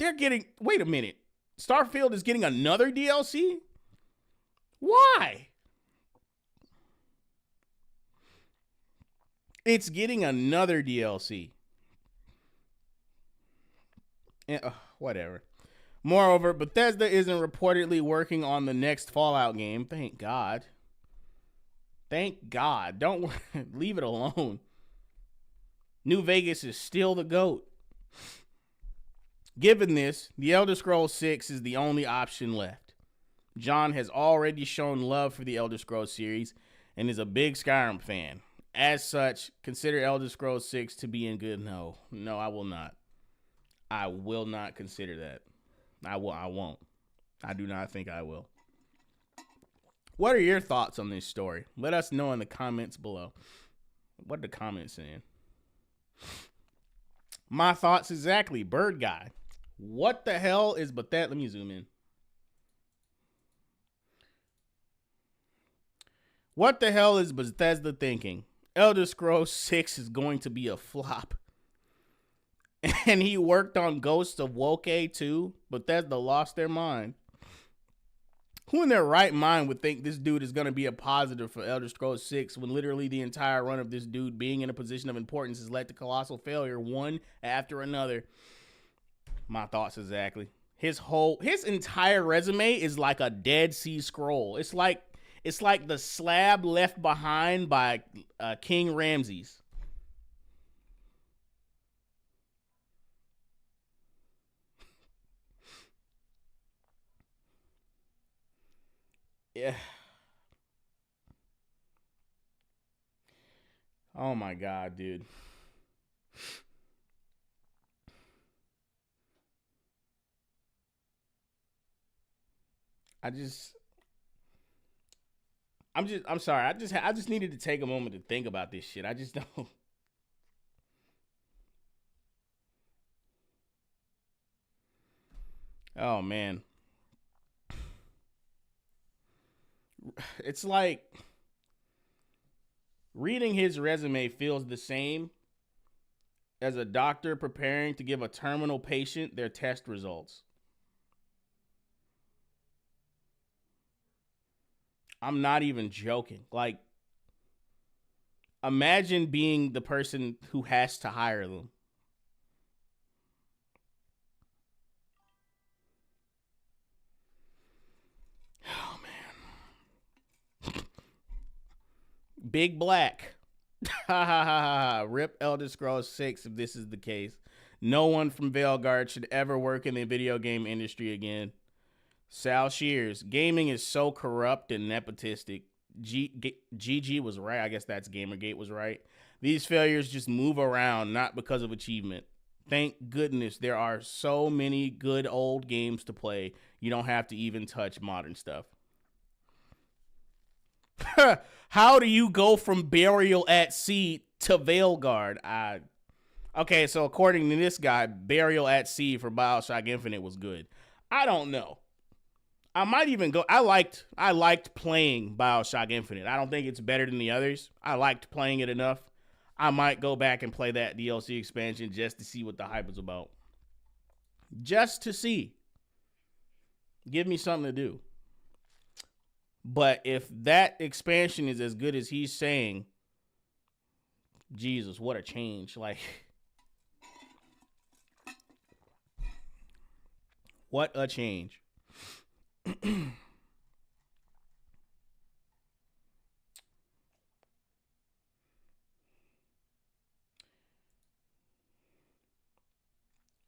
Wait a minute. Starfield is getting another DLC? Why? It's getting another DLC. Whatever. Moreover, Bethesda isn't reportedly working on the next Fallout game. Thank God. Thank God. Don't leave it alone. New Vegas is still the GOAT. Given this, The Elder Scrolls 6 is the only option left. John has already shown love for the Elder Scrolls series and is a big Skyrim fan. As such, consider Elder Scrolls 6 to be in good. No, I will not. I will not consider that. I won't. I do not think I will. What are your thoughts on this story? Let us know in the comments below. What are the comments saying? My thoughts exactly. Bird Guy. What the hell is Bethesda? Let me zoom in. What the hell is Bethesda thinking? Elder Scrolls 6 is going to be a flop. And he worked on Ghosts of Woke too. Bethesda lost their mind. Who in their right mind would think this dude is going to be a positive for Elder Scrolls 6 when literally the entire run of this dude being in a position of importance has led to colossal failure one after another? My thoughts exactly. His entire resume is like a Dead Sea Scroll. It's like the slab left behind by King Ramses. Yeah. Oh my god, dude. I'm sorry. I just needed to take a moment to think about this shit. I just don't. Oh man. It's like reading his resume feels the same as a doctor preparing to give a terminal patient their test results. I'm not even joking. Like, imagine being the person who has to hire them. Oh man. Big Black. Ha ha ha ha. Rip Elder Scrolls 6 if this is the case. No one from Veilguard should ever work in the video game industry again. Sal Shears. Gaming is so corrupt and nepotistic. GG was right. I guess that's Gamergate was right. These failures just move around, not because of achievement. Thank goodness there are so many good old games to play. You don't have to even touch modern stuff. How do you go from Burial at Sea to Veilguard? Okay, so according to this guy, Burial at Sea for BioShock Infinite was good. I don't know. I might even go. I liked playing BioShock Infinite. I don't think it's better than the others. I liked playing it enough. I might go back and play that DLC expansion just to see what the hype is about. Just to see. Give me something to do. But if that expansion is as good as he's saying, Jesus, what a change. Like, what a change.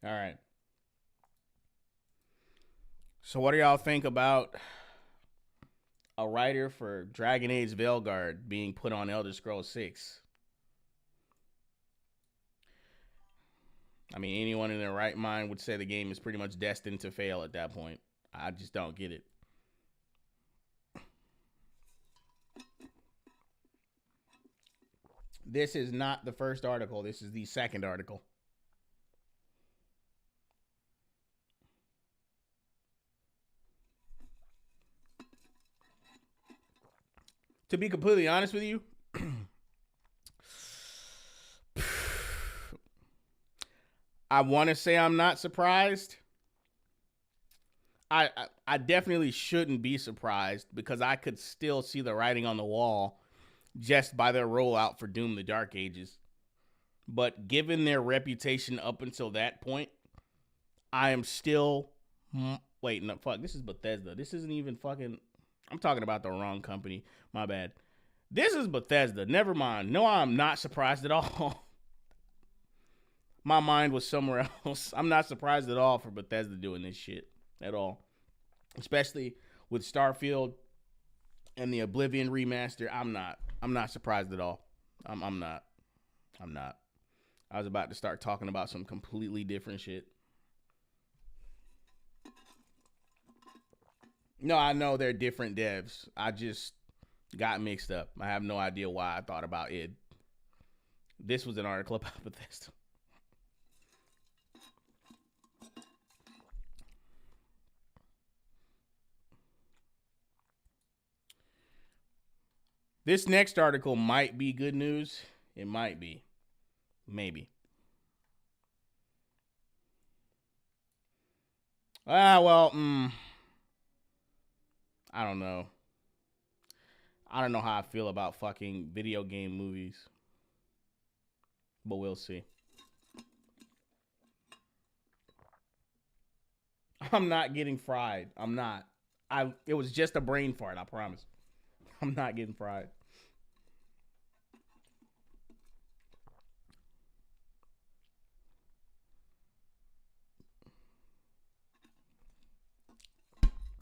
All right. So what do y'all think about a writer for Dragon Age Veilguard being put on Elder Scrolls 6? I mean, anyone in their right mind would say the game is pretty much destined to fail at that point. I just don't get it. This is not the first article. This is the second article. To be completely honest with you, I want to say I'm not surprised. I definitely shouldn't be surprised because I could still see the writing on the wall just by their rollout for Doom the Dark Ages. But given their reputation up until that point, I am still... Wait, no, fuck. This is Bethesda. This isn't even fucking... I'm talking about the wrong company. My bad. This is Bethesda. Never mind. No, I'm not surprised at all. My mind was somewhere else. I'm not surprised at all for Bethesda doing this shit at all. Especially with Starfield and the Oblivion remaster. I'm not surprised at all. I'm not. I was about to start talking about some completely different shit. No, I know they're different devs. I just got mixed up. I have no idea why I thought about it. This was an article about Bethesda. This next article might be good news. It might be. Maybe. Well, I don't know. I don't know how I feel about fucking video game movies, but we'll see. I'm not getting fried. I'm not. It was just a brain fart, I promise. I'm not getting fried.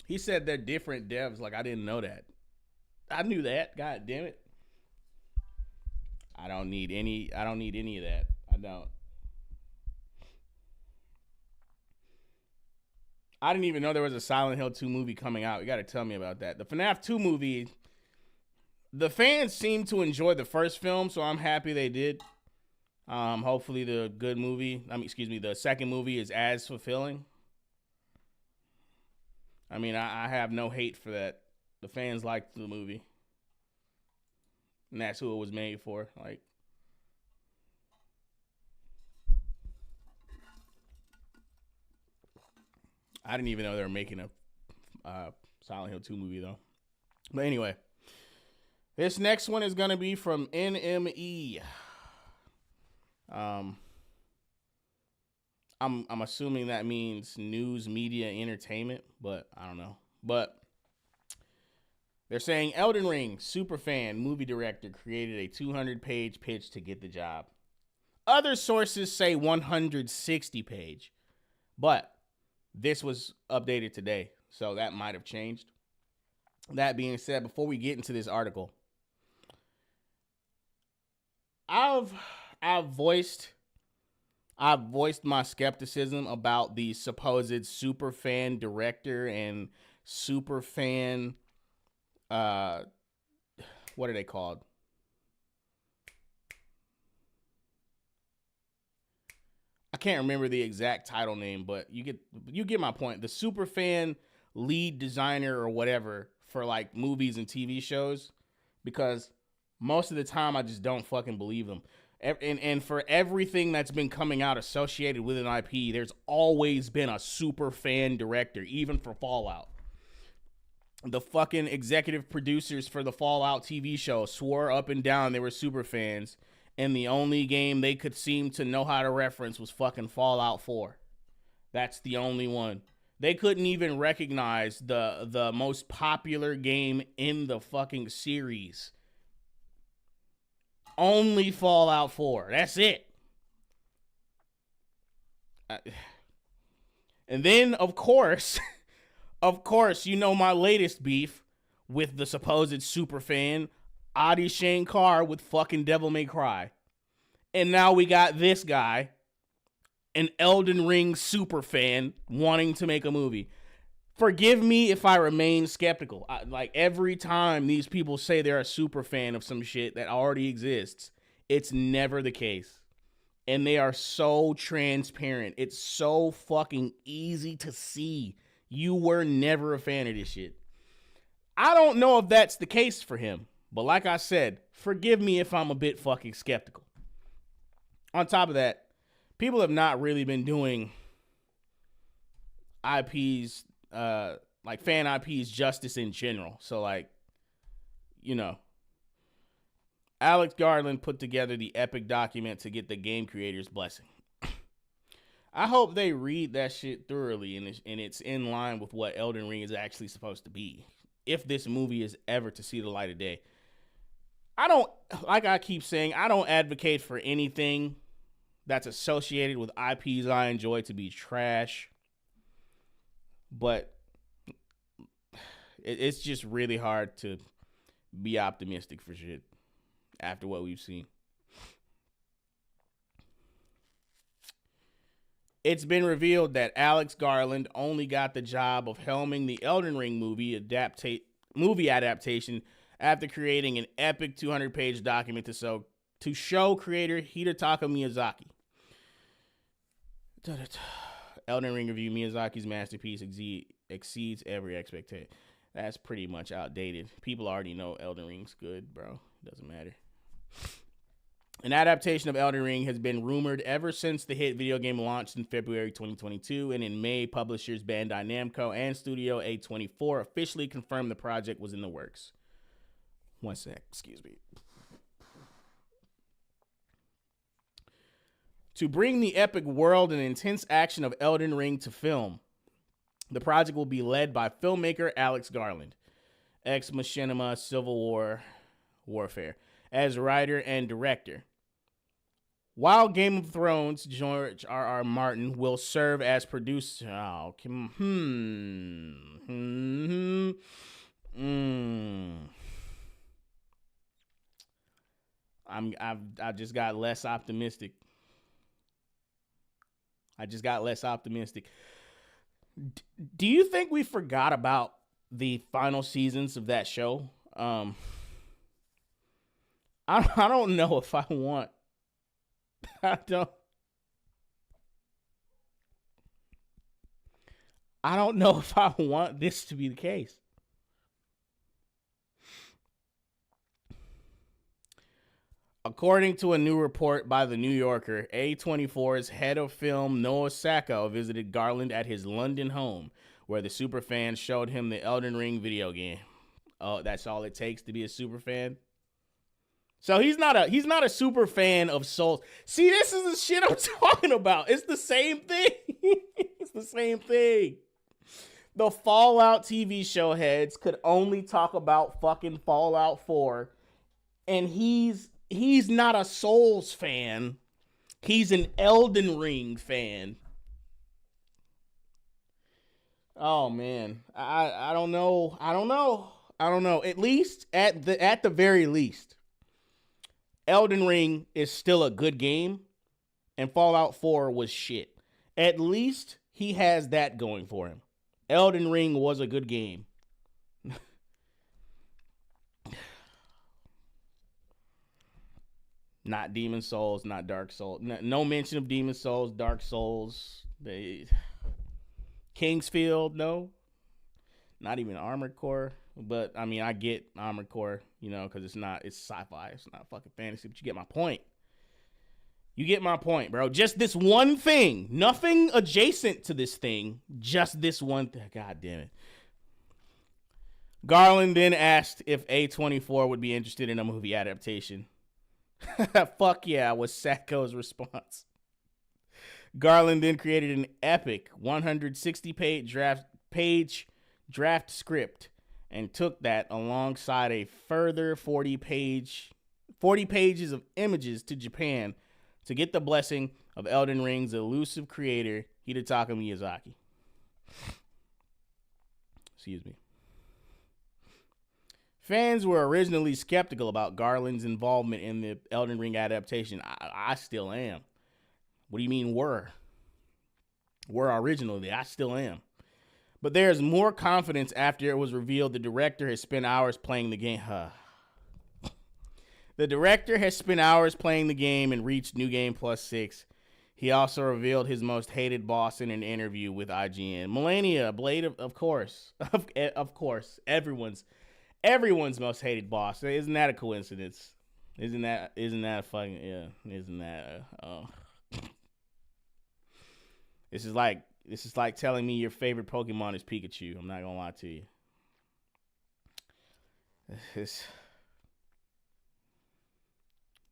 He said they're different devs. Like, I didn't know that. I knew that. God damn it. I don't need any of that. I don't. I didn't even know there was a Silent Hill 2 movie coming out. You got to tell me about that. The FNAF 2 movie, the fans seem to enjoy the first film, so I'm happy they did. Hopefully the the second movie is as fulfilling. I mean, I have no hate for that. The fans liked the movie. And that's who it was made for. Like, I didn't even know they were making a Silent Hill 2 movie, though. But anyway, this next one is going to be from NME. I'm assuming that means news, media, entertainment, but I don't know. But they're saying Elden Ring, superfan, movie director, created a 200-page pitch to get the job. Other sources say 160-page, but this was updated today, so that might have changed. That being said, before we get into this article, I've voiced my skepticism about the supposed super fan director and super fan, what are they called? I can't remember the exact title name, but you get my point. The super fan lead designer or whatever for like movies and TV shows, because most of the time I just don't fucking believe them. And for everything that's been coming out associated with an IP, there's always been a super fan director, even for Fallout. The fucking executive producers for the Fallout TV show swore up and down they were super fans, and the only game they could seem to know how to reference was fucking Fallout 4. That's the only one. They couldn't even recognize the most popular game in the fucking series. Only Fallout 4. That's it. And then, of course, you know my latest beef with the supposed super fan, Adi Shankar with fucking Devil May Cry. And now we got this guy, an Elden Ring super fan, wanting to make a movie. Forgive me if I remain skeptical. Like, every time these people say they're a super fan of some shit that already exists, it's never the case. And they are so transparent. It's so fucking easy to see. You were never a fan of this shit. I don't know if that's the case for him. But like I said, forgive me if I'm a bit fucking skeptical. On top of that, people have not really been doing IPs, like fan IPs justice in general. So, like, you know, Alex Garland put together the epic document to get the game creators' blessing. I hope they read that shit thoroughly and it's in line with what Elden Ring is actually supposed to be, if this movie is ever to see the light of day. Like I keep saying, I don't advocate for anything that's associated with IPs I enjoy to be trash. But it's just really hard to be optimistic for shit after what we've seen. It's been revealed that Alex Garland only got the job of helming the Elden Ring movie adaptation after creating an epic 200-page document to show creator Hidetaka Miyazaki. Elden Ring review: Miyazaki's masterpiece exceeds every expectation. That's pretty much outdated. People already know Elden Ring's good, bro. It doesn't matter. An adaptation of Elden Ring has been rumored ever since the hit video game launched in February 2022, and in May, publishers Bandai Namco and Studio A24 officially confirmed the project was in the works. One sec, excuse me. To bring the epic world and intense action of Elden Ring to film, the project will be led by filmmaker Alex Garland, ex-Machinima Civil Warfare, as writer and director. While Game of Thrones, George R.R. Martin will serve as producer. I just got less optimistic. Do you think we forgot about the final seasons of that show? I don't know if I want. I don't know if I want this to be the case. According to a new report by The New Yorker, A24's head of film Noah Sacco visited Garland at his London home, where the superfan showed him the Elden Ring video game. Oh, that's all it takes to be a superfan? So he's not a super fan of Souls. See, this is the shit I'm talking about. It's the same thing. It's the same thing. The Fallout TV show heads could only talk about fucking Fallout 4, and he's not a Souls fan. He's an Elden Ring fan. Oh man, I don't know. At least at the very least, Elden Ring is still a good game, and Fallout 4 was shit. At least he has that going for him. Elden Ring was a good game. Not Demon Souls, not Dark Souls. No mention of Demon Souls, Dark Souls. Kingsfield, no. Not even Armored Core. But, I mean, I get Armored Core, because it's sci-fi. It's not fucking fantasy, but you get my point. Bro. Just this one thing. Nothing adjacent to this thing. Just this one thing. God damn it. Garland then asked if A24 would be interested in a movie adaptation. Fuck yeah, was Sacco's response. Garland then created an epic 160-page draft script and took that alongside a further 40 pages of images to Japan to get the blessing of Elden Ring's elusive creator, Hidetaka Miyazaki. Excuse me. Fans were originally skeptical about Garland's involvement in the Elden Ring adaptation. I still am. What do you mean were? Were originally. I still am. But there's more confidence after it was revealed the director has spent hours playing the game. The director has spent hours playing the game and reached New Game Plus 6. He also revealed his most hated boss in an interview with IGN. Melania, Blade, of course. Of course. Everyone's most hated boss. Isn't that a coincidence? Isn't that a fucking, yeah. Isn't that, This is like telling me your favorite Pokemon is Pikachu. I'm not gonna lie to you.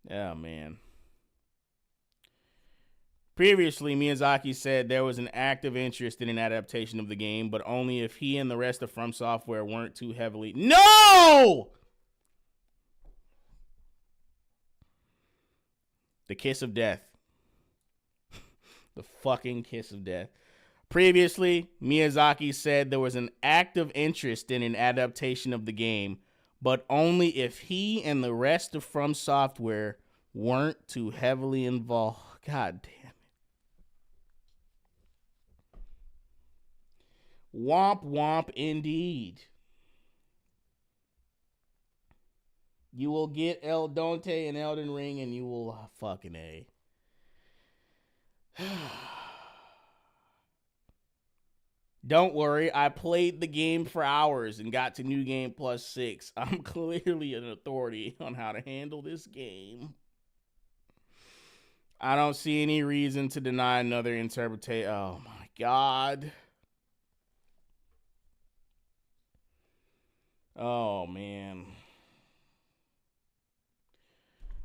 Oh, man. Previously, Miyazaki said there was an active interest in an adaptation of the game, but only if he and the rest of From Software weren't too heavily... No! The kiss of death. The fucking kiss of death. Previously, Miyazaki said there was an active interest in an adaptation of the game, but only if he and the rest of From Software weren't too heavily involved. God damn it. Womp womp indeed. You will get El Dante and Elden Ring, and you will fucking A. Don't worry, I played the game for hours and got to New Game Plus 6. I'm clearly an authority on how to handle this game. I don't see any reason to deny another interpretation. Oh my god. Oh man.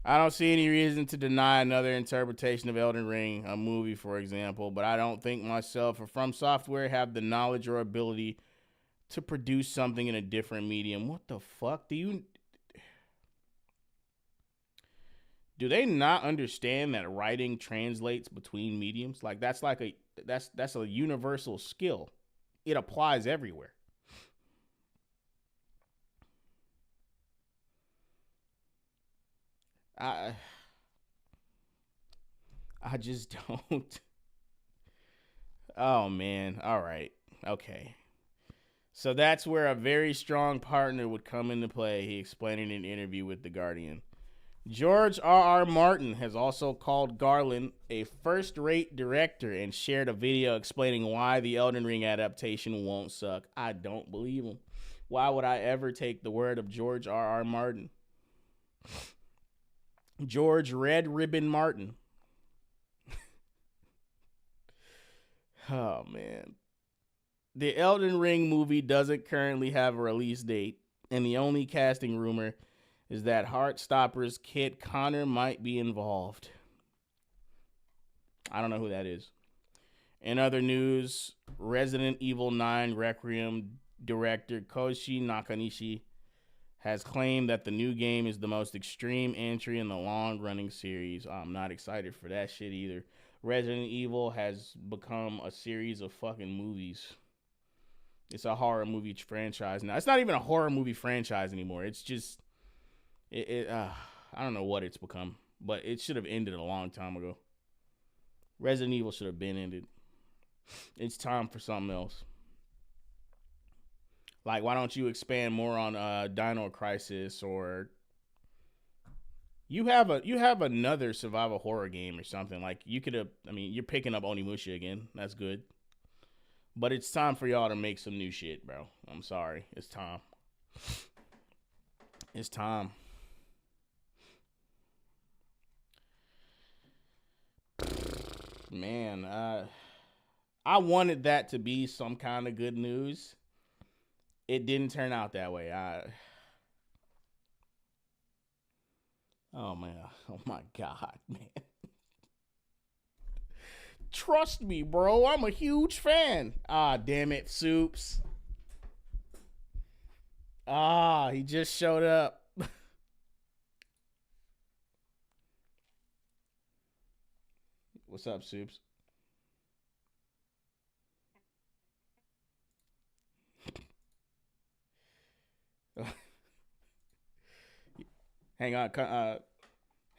I don't see any reason to deny another interpretation of Elden Ring, a movie, for example, but I don't think myself or From Software have the knowledge or ability to produce something in a different medium. What the fuck? Do they not understand that writing translates between mediums? That's a universal skill. It applies everywhere. I I just don't. Oh man. All right. Okay. So that's where a very strong partner would come into play, he explained in an interview with The Guardian. George R. R. Martin has also called Garland a first-rate director and shared a video explaining why the Elden Ring adaptation won't suck. I don't believe him. Why would I ever take the word of George R. R. Martin? George Red Ribbon Martin. Oh, man. The Elden Ring movie doesn't currently have a release date, and the only casting rumor is that Heartstopper's Kit Connor might be involved. I don't know who that is. In other news, Resident Evil 9 Requiem director Koshi Nakanishi has claimed that the new game is the most extreme entry in the long-running series. I'm not excited for that shit either. Resident Evil has become a series of fucking movies. It's a horror movie franchise now. It's not even a horror movie franchise anymore. It's just I don't know what it's become, but it should have ended a long time ago. Resident Evil should have been ended. It's time for something else. Like, why don't you expand more on Dino Crisis, or you have another survival horror game or something. Like, you could have. I mean, you're picking up Onimusha again. That's good. But it's time for y'all to make some new shit, bro. I'm sorry. It's time. It's time. Man, I wanted that to be some kind of good news. It didn't turn out that way. Oh man, oh my god, man. Trust me, bro. I'm a huge fan. Ah, damn it, Soups. Ah, he just showed up. What's up, Soups? Hang on,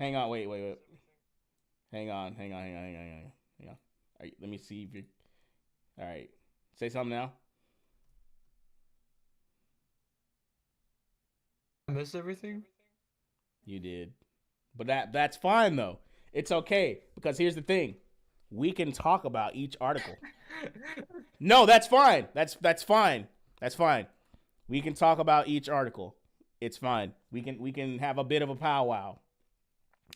hang on. Wait. Hang on. All right, let me see if you. All right, say something now. I missed everything? You did, but that's fine though. It's okay because here's the thing: we can talk about each article. No, that's fine. That's fine. That's fine. We can talk about each article. It's fine. We can have a bit of a powwow.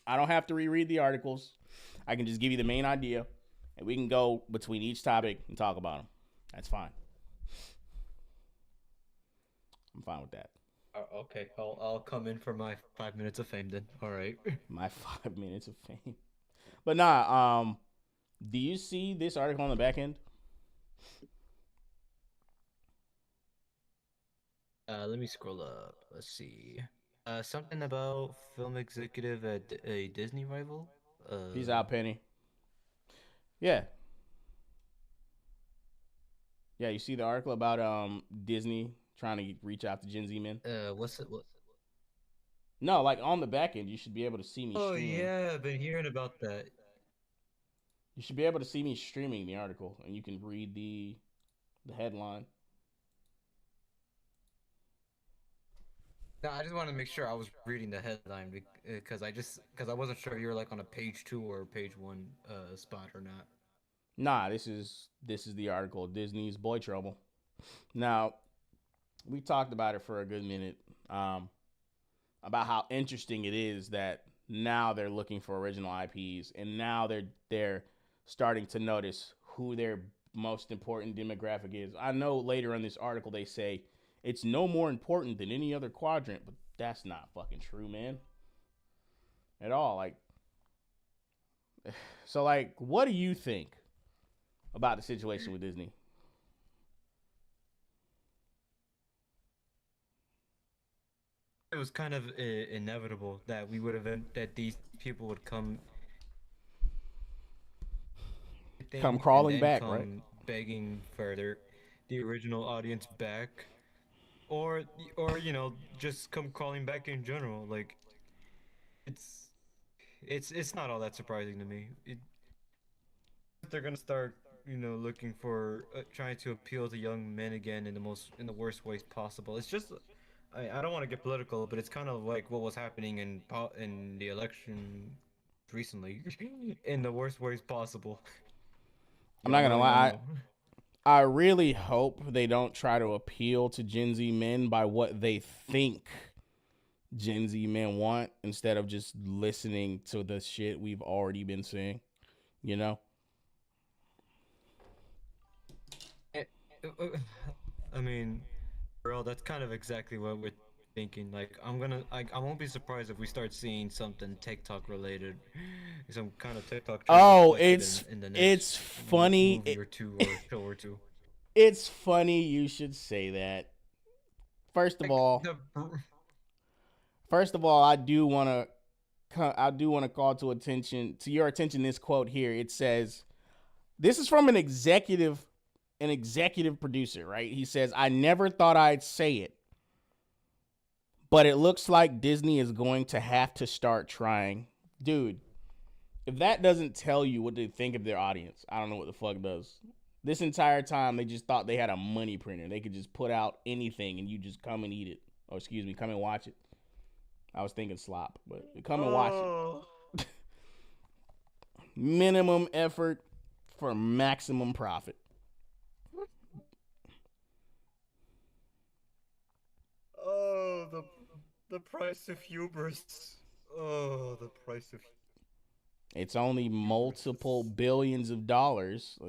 I don't have to reread the articles. I can just give you the main idea, and we can go between each topic and talk about them. That's fine. I'm fine with that. Okay, I'll come in for my 5 minutes of fame then. All right. My 5 minutes of fame. But nah. Do you see this article on the back end? Let me scroll up. Let's see. Something about film executive at a Disney rival. Peace out, Penny. Yeah, yeah. You see the article about Disney trying to reach out to Gen Z men? What's it? What? No, like on the back end, you should be able to see me Oh streaming. yeah, I've been hearing about that. You should be able to see me streaming the article, and you can read the headline. No, I just wanted to make sure I was reading the headline because I wasn't sure if you were like on a page two or page one spot or not. Nah, this is the article. Disney's Boy Trouble. Now, we talked about it for a good minute. About how interesting it is that Now they're looking for original IPs, and now they're starting to notice who their most important demographic is. I know later in this article they say it's no more important than any other quadrant, but that's not fucking true, man. At all. Like, so like, what do you think about the situation with Disney? It was kind of inevitable that we would have that these people would come Come thing and crawling then back, right? come begging for the original audience back, or just come crawling back in general. Like it's it's not all that surprising to me. They're gonna start looking for trying to appeal to young men again in the worst ways possible. It's just I don't want to get political, but it's kind of like what was happening in the election recently in the worst ways possible. I'm You not don't gonna really lie. know. I really hope they don't try to appeal to Gen Z men by what they think Gen Z men want instead of just listening to the shit we've already been saying, you know? Eh, I mean, bro, that's kind of exactly what we're thinking. Like, I won't be surprised if we start seeing something TikTok related, some kind of TikTok trend Oh, reflected in the next it's funny. movie or two or show or two. It's funny you should say that. First of Like all, I do want to call to your attention this quote here. It says, this is from an executive producer, right? He says, "I never thought I'd say it, but it looks like Disney is going to have to start trying." Dude, if that doesn't tell you what they think of their audience, I don't know what the fuck does. This entire time, they just thought they had a money printer. They could just put out anything and you just come and eat it. Or excuse me, come and watch it. I was thinking slop, but come and watch it. Minimum effort for maximum profit. Oh, the price of hubris. Oh, the price of It's only multiple billions of dollars.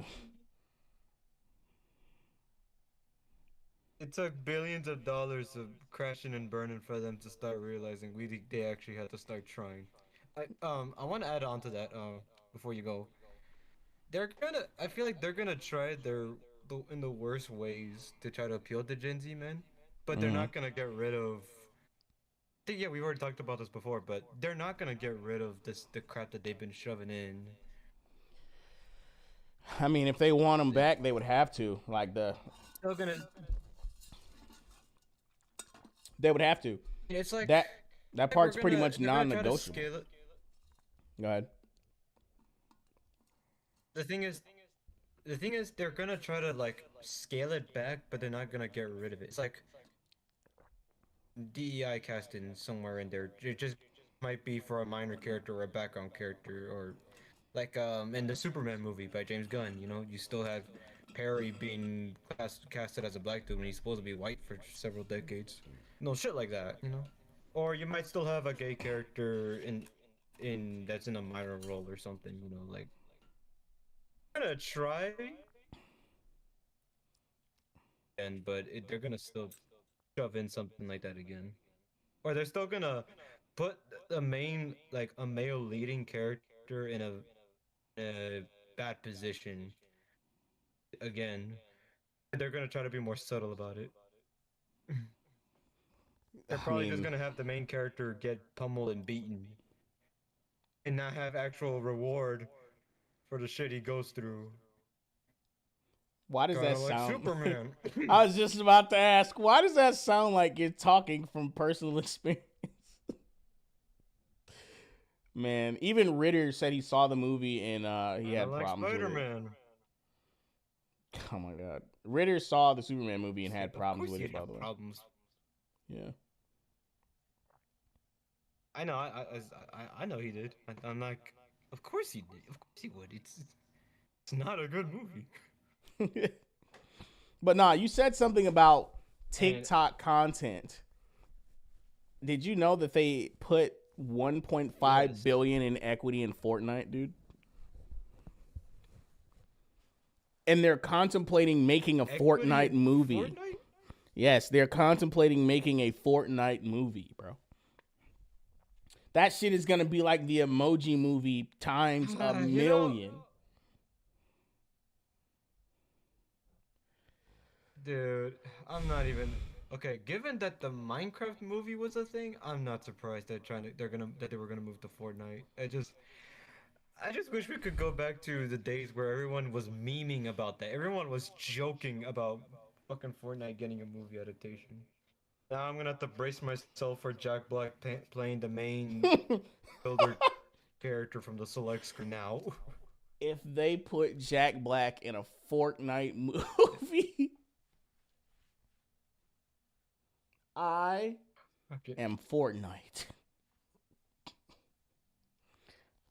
It took billions of dollars of crashing and burning for them to start realizing they actually had to start trying. I want to add on to that before you go. I feel like they're gonna try in the worst ways to try to appeal to Gen Z men, but they're Mm-hmm. not gonna get rid of. Yeah, we've already talked about this before, but they're not gonna get rid of the crap that they've been shoving in. I mean, if they want them back, they would have to. Like Still gonna. they would have to. It's like That part's pretty much they're gonna try to non-negotiable. scale it. Go ahead. The thing is, they're gonna try to like scale it back, but they're not gonna get rid of it. It's like DEI casting somewhere in there. It just might be for a minor character or a background character, or like in the Superman movie by James Gunn. You still have Perry being casted as a black dude when he's supposed to be white for several decades. No shit like that. Or you might still have a gay character in that's in a minor role or something. Like gonna try, but they're gonna still shove in something like that again, or they're still gonna put a male leading character in a bad position again. They're gonna try to be more subtle about it. They're probably just gonna have the main character get pummeled and beaten, and not have actual reward for the shit he goes through. Why does that Like sound? Superman. I was just about to ask. Why does that sound like you're talking from personal experience? Man, even Ritter said he saw the movie and he had like problems Spider-Man. with it. Oh my god, Ritter saw the Superman movie and had problems with it. By the way, Problems. yeah. I know. I know he did. I'm like, of course he did. Of course he would. It's not a good movie. But nah, you said something about TikTok content. Did you know that they put 1.5 Yes. billion in equity in Fortnite, dude. And they're contemplating making a Equity Fortnite in movie. Fortnite? Yes, they're contemplating making a Fortnite movie, bro. That shit is gonna be like the Emoji Movie times a You know, million. dude, I'm not even okay. Given that the Minecraft movie was a thing, I'm not surprised that they were gonna move to Fortnite. I just wish we could go back to the days where everyone was memeing about that. Everyone was joking about fucking Fortnite getting a movie adaptation. Now I'm gonna have to brace myself for Jack Black playing the main builder character from the select screen now. If they put Jack Black in a Fortnite movie, I Okay. am Fortnite.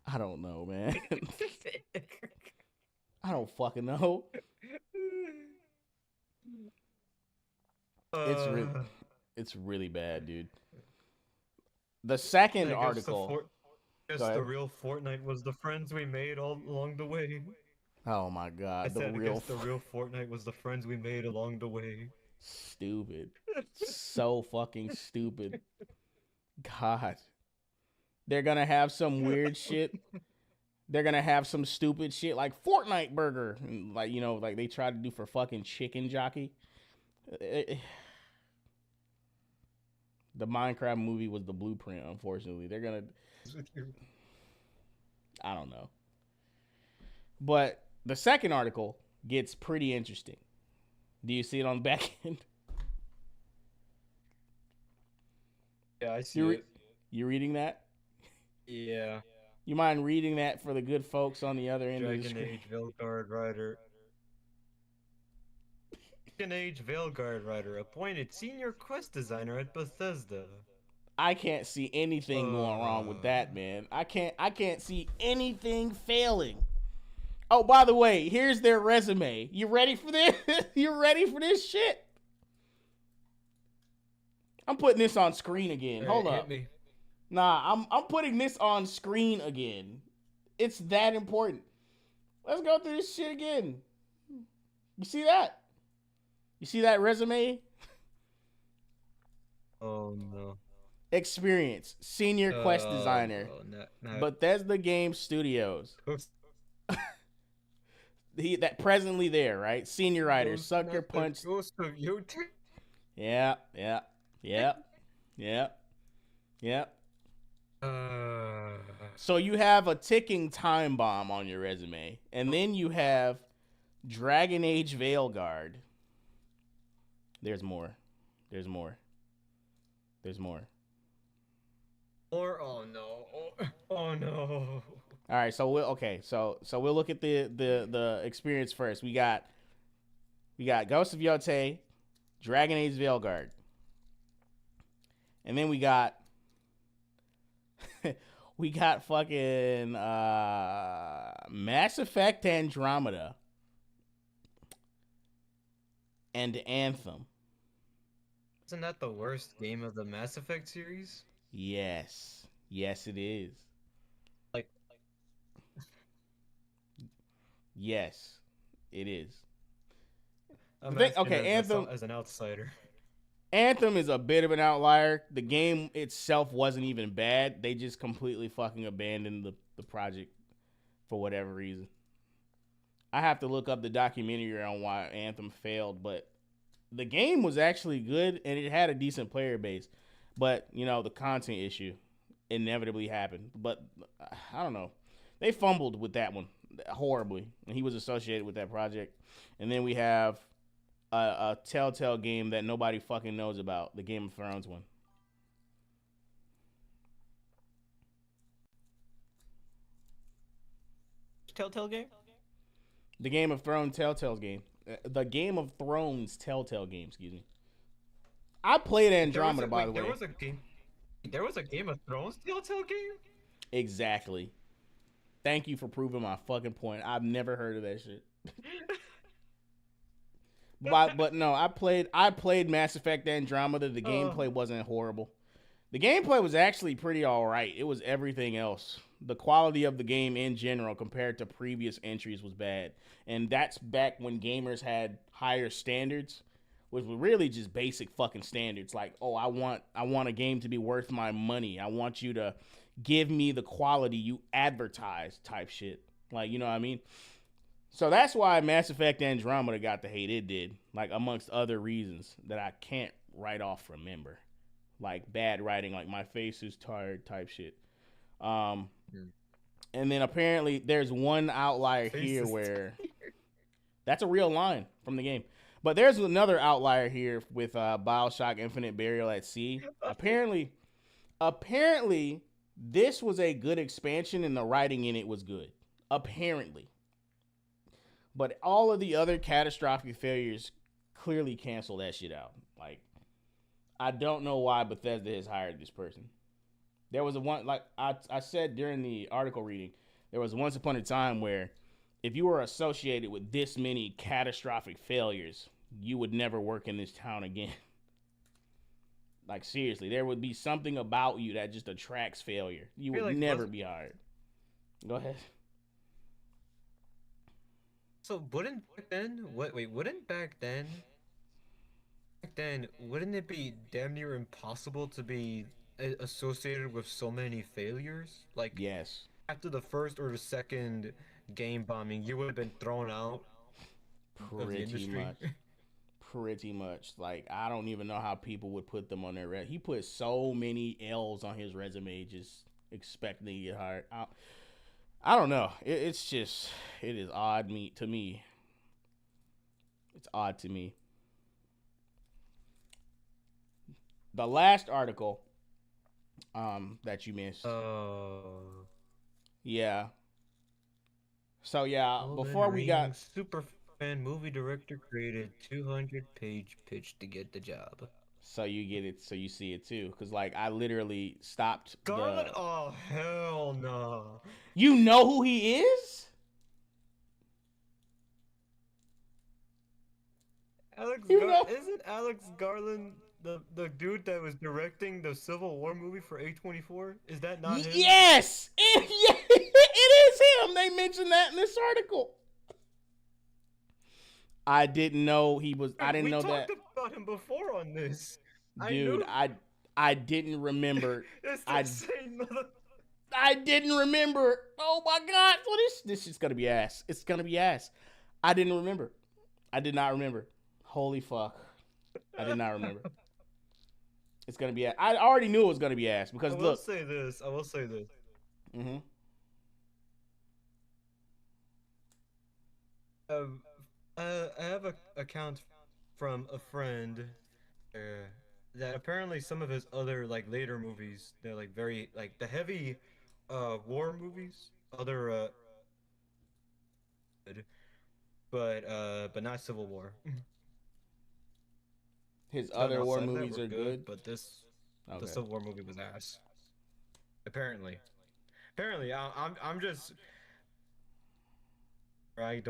I don't know, man. I don't fucking know. It's really bad, dude. The second I guess article. the real Fortnite was the friends we made all along the way. Oh my god, I guess the real Fortnite was the friends we made along the way. stupid. So fucking stupid. God. They're gonna have some weird shit. They're gonna have some stupid shit like Fortnite burger. Like, you know, like they tried to do for fucking Chicken Jockey. The Minecraft movie was the blueprint, unfortunately. They're gonna I don't know. But the second article gets pretty interesting. Do you see it on the back end? Yeah, I see it. You reading that? Yeah. You mind reading that for the good folks on the other end of the Dragon screen? Age Veilguard Rider. Dragon Age Veilguard Rider appointed senior quest designer at Bethesda. I can't see anything going wrong with that, man. I can't see anything failing. Oh, by the way, here's their resume. You ready for this? You ready for this shit? I'm putting this on screen again. All right, Hold up. hit me. Nah, I'm putting this on screen again. It's that important. Let's go through this shit again. You see that? You see that resume? Oh no. Experience, senior quest designer, No. Bethesda Game Studios. That presently there, right? Senior writer, Sucker Punch. Ghost of Yote. Yeah. So you have a ticking time bomb on your resume, and then you have Dragon Age Veilguard. There's more. Or oh no. Oh no. All right, so we'll look at the experience first. We got Ghost of Yote, Dragon Age Veilguard, and then we got fucking Mass Effect Andromeda and Anthem. Isn't that the worst game of the Mass Effect series? Yes, it is. Yes, it is. Anthem as an outsider. Anthem is a bit of an outlier. The game itself wasn't even bad. They just completely fucking abandoned the project for whatever reason. I have to look up the documentary on why Anthem failed, but the game was actually good and it had a decent player base. But, you know, the content issue inevitably happened. But I don't know. They fumbled with that one horribly, and he was associated with that project. And then we have a Telltale game that nobody fucking knows about, the Game of Thrones one. Telltale game? The Game of Thrones Telltale game. The Game of Thrones Telltale game, excuse me. I played Andromeda, by the way. There was a Game of Thrones Telltale game? Exactly. Thank you for proving my fucking point. I've never heard of that shit. But no, I played Mass Effect Andromeda. The gameplay wasn't horrible. The gameplay was actually pretty alright. It was everything else. The quality of the game in general compared to previous entries was bad. And that's back when gamers had higher standards, which were really just basic fucking standards. Like, oh, I want a game to be worth my money. I want you to give me the quality you advertise type shit. Like, you know what I mean? So that's why Mass Effect Andromeda got the hate it did, like amongst other reasons that I can't right off remember. Like bad writing, like my face is tired type shit. Um, and then apparently there's one outlier here where that's a real line from the game. But there's another outlier here with BioShock Infinite Burial at Sea. Apparently, this was a good expansion and the writing in it was good. Apparently. But all of the other catastrophic failures clearly cancel that shit out. Like, I don't know why Bethesda has hired this person. There was a one, like I said during the article reading, there was once upon a time where if you were associated with this many catastrophic failures, you would never work in this town again. Like, seriously, there would be something about you that just attracts failure. You would never be hired. Go ahead. So wouldn't back then? Wouldn't back then? Back then, wouldn't it be damn near impossible to be associated with so many failures? Like, yes, after the first or the second game bombing, you would have been thrown out of the industry. Pretty much. Like, I don't even know how people would put them on their resume. He put so many L's on his resume, just expecting to get hired. I don't know. It's just, it is odd to me. It's odd to me. The last article that you missed. Yeah. So yeah, before we got Superfan movie director created 200-page pitch to get the job. So you get it, so you see it too, because like I literally stopped. Garland? Oh hell no! You know who he is? Isn't Alex Garland the dude that was directing the Civil War movie for A24? Is that not him? Yes, it is him. They mentioned that in this article. I didn't know he was. I didn't know that. We talked about him before on this. Dude, I didn't remember. It's the same I didn't remember. Oh my god! So this is gonna be ass. It's gonna be ass. I didn't remember. I did not remember. Holy fuck! I did not remember. It's gonna be ass. I already knew it was gonna be ass because I will say this. Mm-hmm. I have a account from a friend that apparently some of his other like later movies, they're like very like the heavy war movies, other but not Civil War. His other war movies are good, but the Civil War movie was ass. Apparently, I'm just. I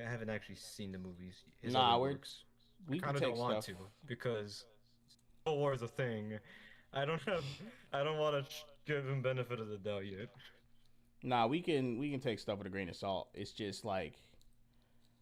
haven't actually seen the movies. We kind of don't want to because Civil War is a thing. I don't want to give him benefit of the doubt yet. Nah, we can take stuff with a grain of salt. It's just like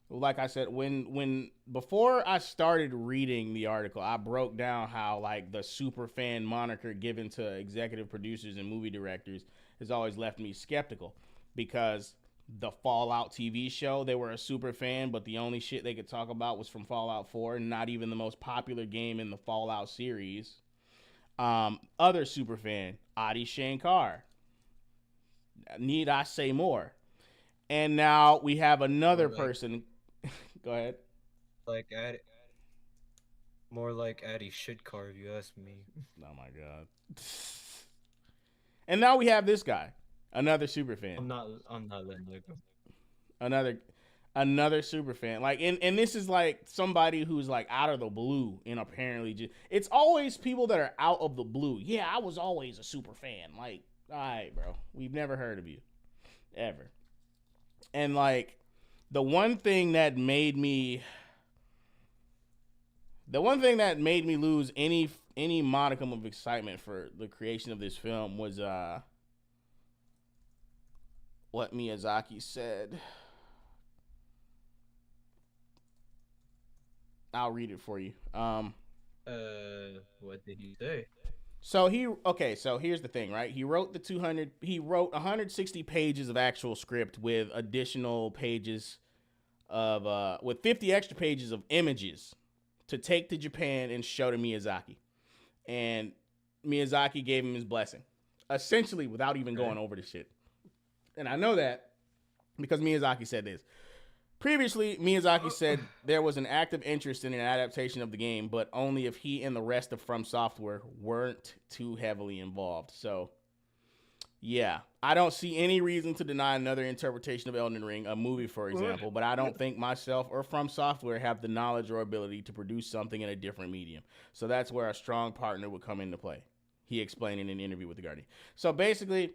I said, when before I started reading the article, I broke down how like the super fan moniker given to executive producers and movie directors has always left me skeptical because the Fallout TV show, they were a super fan, but the only shit they could talk about was from Fallout 4, not even the most popular game in the Fallout series. Other super fan, Adi Shankar. Need I say more? And now we have another person. Go ahead. More like Adi Shitcar, if you ask me. Oh my god. And now we have this guy. Another super fan. I'm not letting it go. Another super fan. Like, and this is like somebody who's like out of the blue and apparently just. It's always people that are out of the blue. Yeah, I was always a super fan. Like, all right, bro, we've never heard of you, ever. And like, the one thing that made me lose any any modicum of excitement for the creation of this film was what Miyazaki said. I'll read it for you. What did he say? So here's the thing, right? He wrote 160 pages of actual script with additional pages of with 50 extra pages of images to take to Japan and show to Miyazaki. And Miyazaki gave him his blessing, essentially without even going over the shit. And I know that because Miyazaki said this. Previously, Miyazaki said there was an active interest in an adaptation of the game, but only if he and the rest of From Software weren't too heavily involved. So, yeah, I don't see any reason to deny another interpretation of Elden Ring, a movie, for example, but I don't think myself or From Software have the knowledge or ability to produce something in a different medium. So that's where a strong partner would come into play, he explained in an interview with The Guardian. So basically,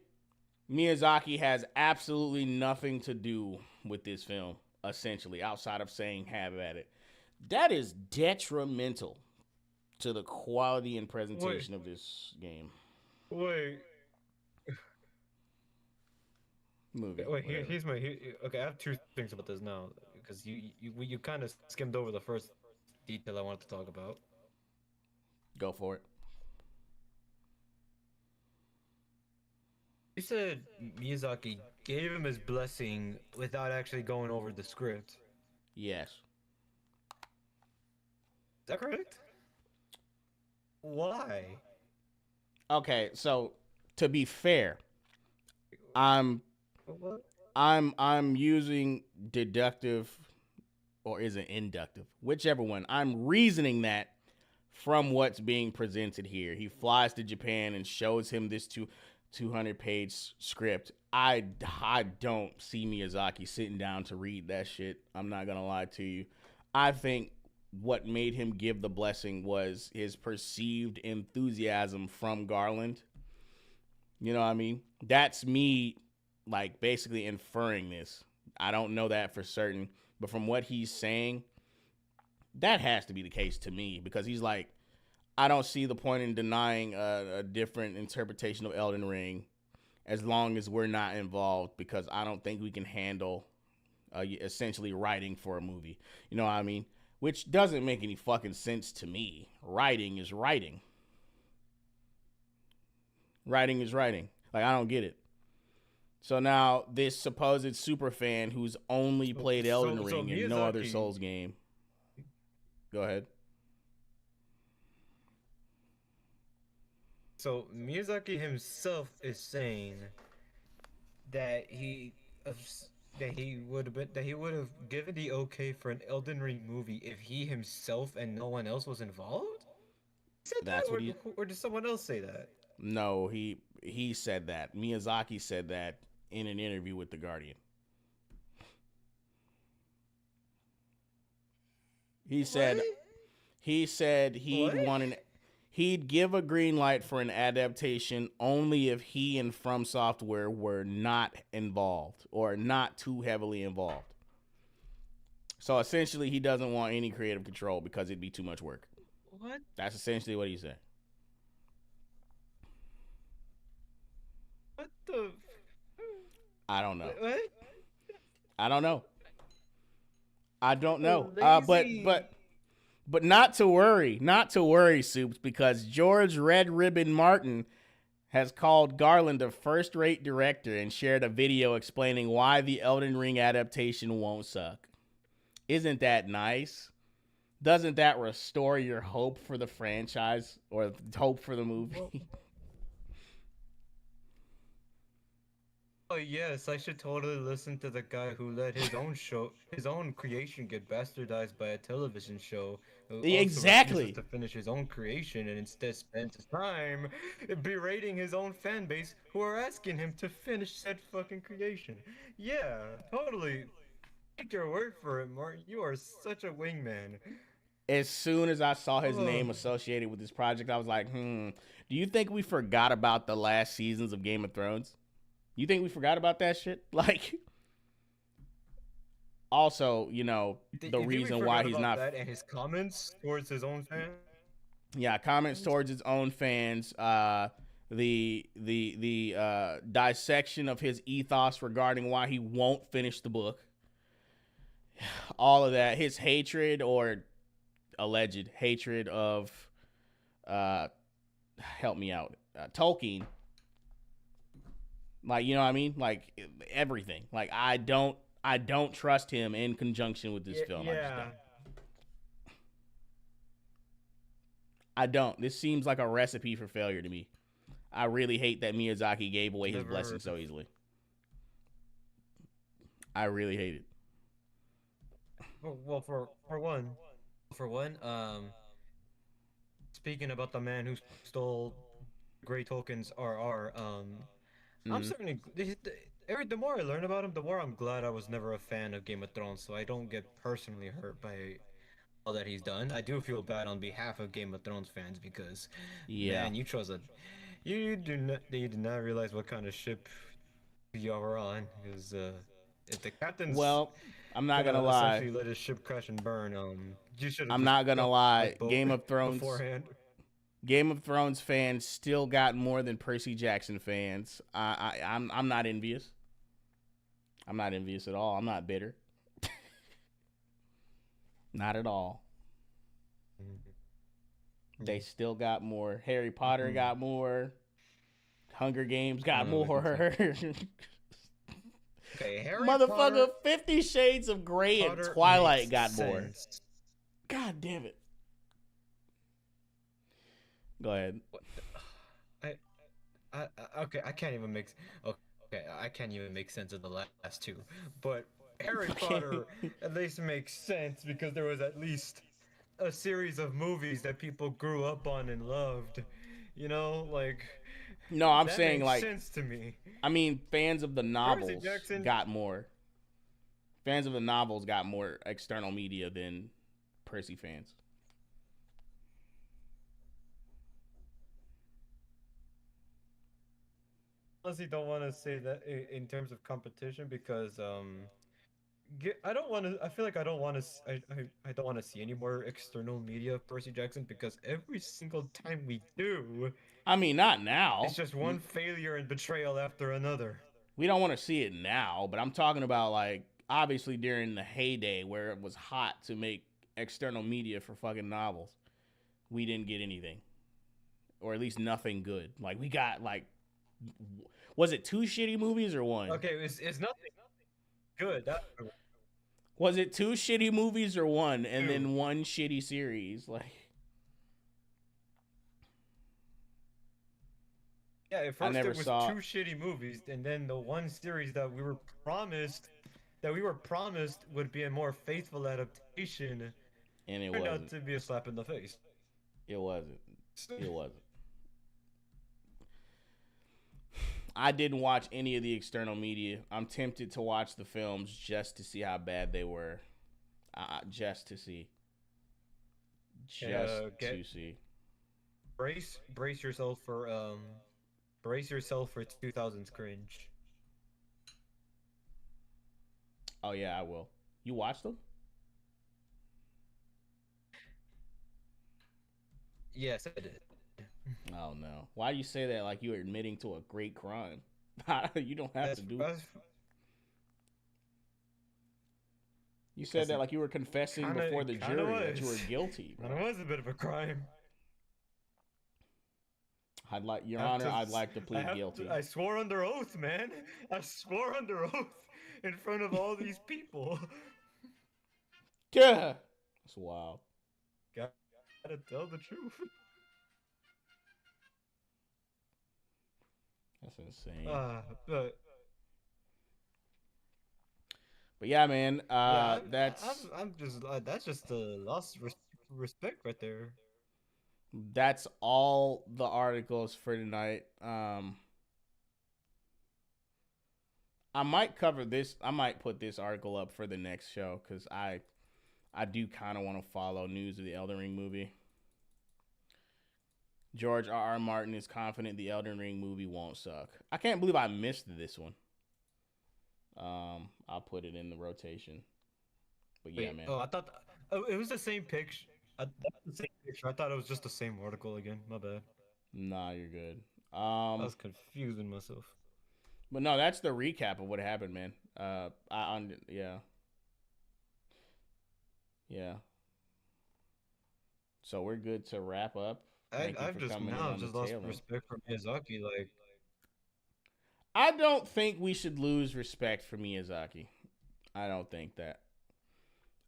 Miyazaki has absolutely nothing to do with this film, essentially, outside of saying have at it. That is detrimental to the quality and presentation of this game. Wait. Movie. Here's my. Okay, I have two things about this now because you kind of skimmed over the first detail I wanted to talk about. Go for it. You said Miyazaki gave him his blessing without actually going over the script. Yes. Is that correct? Why? Okay, so to be fair, I'm using deductive, or is it inductive? Whichever one. I'm reasoning that from what's being presented here. He flies to Japan and shows him this 200-page script. I don't see Miyazaki sitting down to read that shit. I'm not gonna lie to you. I think what made him give the blessing was his perceived enthusiasm from Garland. You know what I mean? That's me, like, basically inferring this. I don't know that for certain, but from what he's saying, that has to be the case to me, because he's like, I don't see the point in denying a different interpretation of Elden Ring as long as we're not involved, because I don't think we can handle essentially writing for a movie. You know what I mean? Which doesn't make any fucking sense to me. Writing is writing. Writing is writing. Like, I don't get it. So now this supposed super fan who's only played Elden Ring and no other Souls game. Go ahead. So Miyazaki himself is saying that he would have given the okay for an Elden Ring movie if he himself and no one else was involved. He said That's that, or did someone else say that? No, he said that. Miyazaki said that in an interview with The Guardian. He said he'd give a green light for an adaptation only if he and From Software were not involved or not too heavily involved. So essentially, he doesn't want any creative control because it'd be too much work. What? That's essentially what he said. What the? I don't know. What? I don't know. I don't know. Lazy. But not to worry, Soups, because George Red Ribbon Martin has called Garland a first-rate director and shared a video explaining why the Elden Ring adaptation won't suck. Isn't that nice? Doesn't that restore your hope for the franchise or hope for the movie? Oh yes, I should totally listen to the guy who let his own creation get bastardized by a television show. Who Exactly. Also refuses to finish his own creation and instead spends his time berating his own fan base who are asking him to finish said fucking creation. Yeah, totally. Take your word for it, Mark. You are such a wingman. As soon as I saw his name associated with this project, I was like, do you think we forgot about the last seasons of Game of Thrones? You think we forgot about that shit? Like, also, you know, the reason why he's not that and his comments towards his own fans. Yeah, comments towards his own fans. The dissection of his ethos regarding why he won't finish the book. All of that. His hatred or alleged hatred of uh help me out. Tolkien. Like, you know what I mean? Like everything. Like I don't trust him in conjunction with this film. I just don't. I don't. This seems like a recipe for failure to me. I really hate that Miyazaki gave away his blessing so easily. I really hate it. Well, for one, speaking about the man who stole Great Tolkien's RR, I'm Mm, certainly the more I learn about him, the more I'm glad I was never a fan of Game of Thrones, so I don't get personally hurt by all that he's done. I do feel bad on behalf of Game of Thrones fans because, yeah. man, you do not realize what kind of ship you are on because if the captain's Well, I'm not gonna gonna lie. essentially let his ship crash and burn, you should have I'm just not gonna got lie. that boat beforehand. Game of Thrones fans still got more than Percy Jackson fans. I'm not envious. I'm not envious at all. I'm not bitter. Not at all. They still got more. Harry Potter got more. Hunger Games got more. Okay, Harry Potter. Motherfucker, 50 Shades of Grey and Potter Twilight makes got more. sense. God damn it. Go ahead. I, okay, I can't even make. Okay, I can't even make sense of the last two. But Harry Potter at least makes sense because there was at least a series of movies that people grew up on and loved. You know, like No, I'm that saying makes like, sense to me. I mean, fans of the Percy novels Jackson. got more. Fans of the novels got more external media than Percy fans. Honestly, don't want to say that in terms of competition because I don't want to. I feel like I don't want to. I don't want to see any more external media of Percy Jackson because every single time we do, I mean, not it's now. just one failure and betrayal after another. We don't want to see it now, but I'm talking about like obviously during the heyday where it was hot to make external media for fucking novels. We didn't get anything, or at least nothing good. Like we got like, was it two shitty movies or one? Okay, it's nothing good. Was it two shitty movies or one, and Two. then one shitty series? Like, Yeah, at I first never it was saw, two shitty movies, and then the one series that we were promised would be a more faithful adaptation and it turned out wasn't. to be a slap in the face. It wasn't. It wasn't. I didn't watch any of the external media. I'm tempted to watch the films just to see how bad they were. Just to see. Just to see. Brace yourself for 2000s cringe. Oh yeah, I will. You watched them? Yes, I did. Oh no. Why do you say that like you're admitting to a great crime? You don't have That's, to do it. that's You said because that it like you were confessing kind of before the it kind of jury that you were was. guilty, And it bro. was a bit of a crime. I'd like, Your I have Honor, to. I'd like to plead guilty. I swore under oath, man. I swore under oath in front of all these people. Yeah. That's wild. Gotta tell the truth. That's insane. But But yeah, man, yeah, that's I'm just that's just a lost respect right there. that's all the articles for tonight. I might cover this. I might put this article up for the next show because I do kind of want to follow news of the Elden Ring movie. George R. Martin is confident the Elden Ring movie won't suck. I can't believe I missed this one. I'll put it in the rotation. But yeah, Wait, man. oh, I thought it was the same picture. That's the same picture. I thought it was just the same article again. My bad. Nah, you're good. I was confusing myself. But no, that's the recap of what happened, man. Yeah, yeah. So we're good to wrap up. Thank you I've for just coming in now on the just lost tail end. respect for Miyazaki. Like, I don't think we should lose respect for Miyazaki. I don't think that.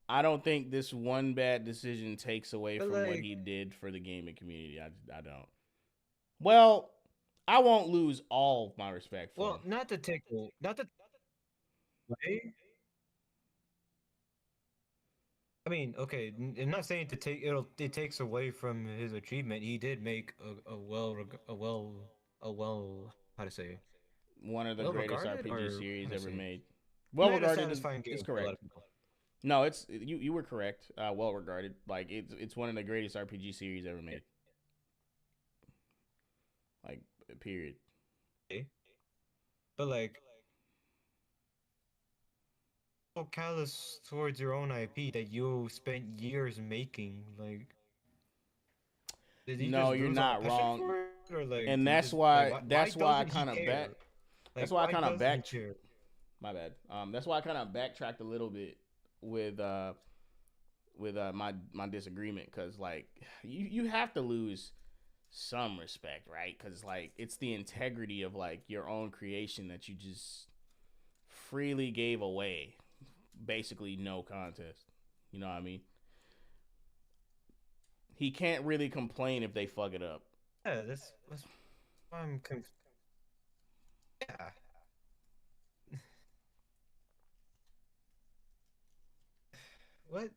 I don't think this one bad decision takes away but from what like, he did for the gaming community. I don't. Well, I won't lose all of my respect for well, him. not to away. I mean, okay, I'm not saying to take it takes away from his achievement. He did make a well how to say One of the well greatest regarded RPG or how series to ever say made. Well made a regarded satisfying is game for a lot correct. of people. No, it's you were correct. Well regarded. Like it's one of the greatest RPG series ever Yeah. made. Like period. Okay. But like, so callous towards your own IP that you spent years making. Like, did he No, just you're lose all not passion wrong. for it, or like And did he that's just like why why that's why I doesn't he kind of back care? that's Like, why I why kind of doesn't he back care? my bad. That's why I kind of backtracked a little bit with my disagreement cuz like you have to lose some respect, right? Cuz like it's the integrity of like your own creation that you just freely gave away. Basically no contest. You know what I mean? He can't really complain if they fuck it up. Yeah, that's why I'm yeah. What?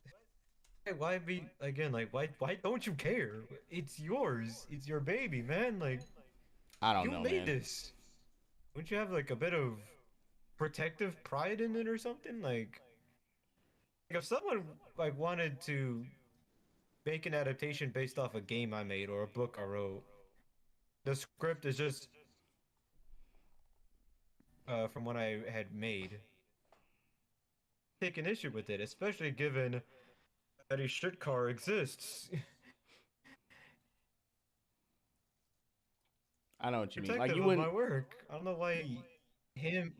Hey, why be again? Like, why don't you care? It's yours. It's your baby, man. Like, I don't you know, made man. this. Wouldn't you have like a bit of protective pride in it or something? Like if someone like wanted to make an adaptation based off a game I made or a book I wrote, the script is just from what I had made. Take an issue with it, especially given that a shit car exists. I know what you mean. Like Protective you of my wouldn't work. I don't know why he isn't.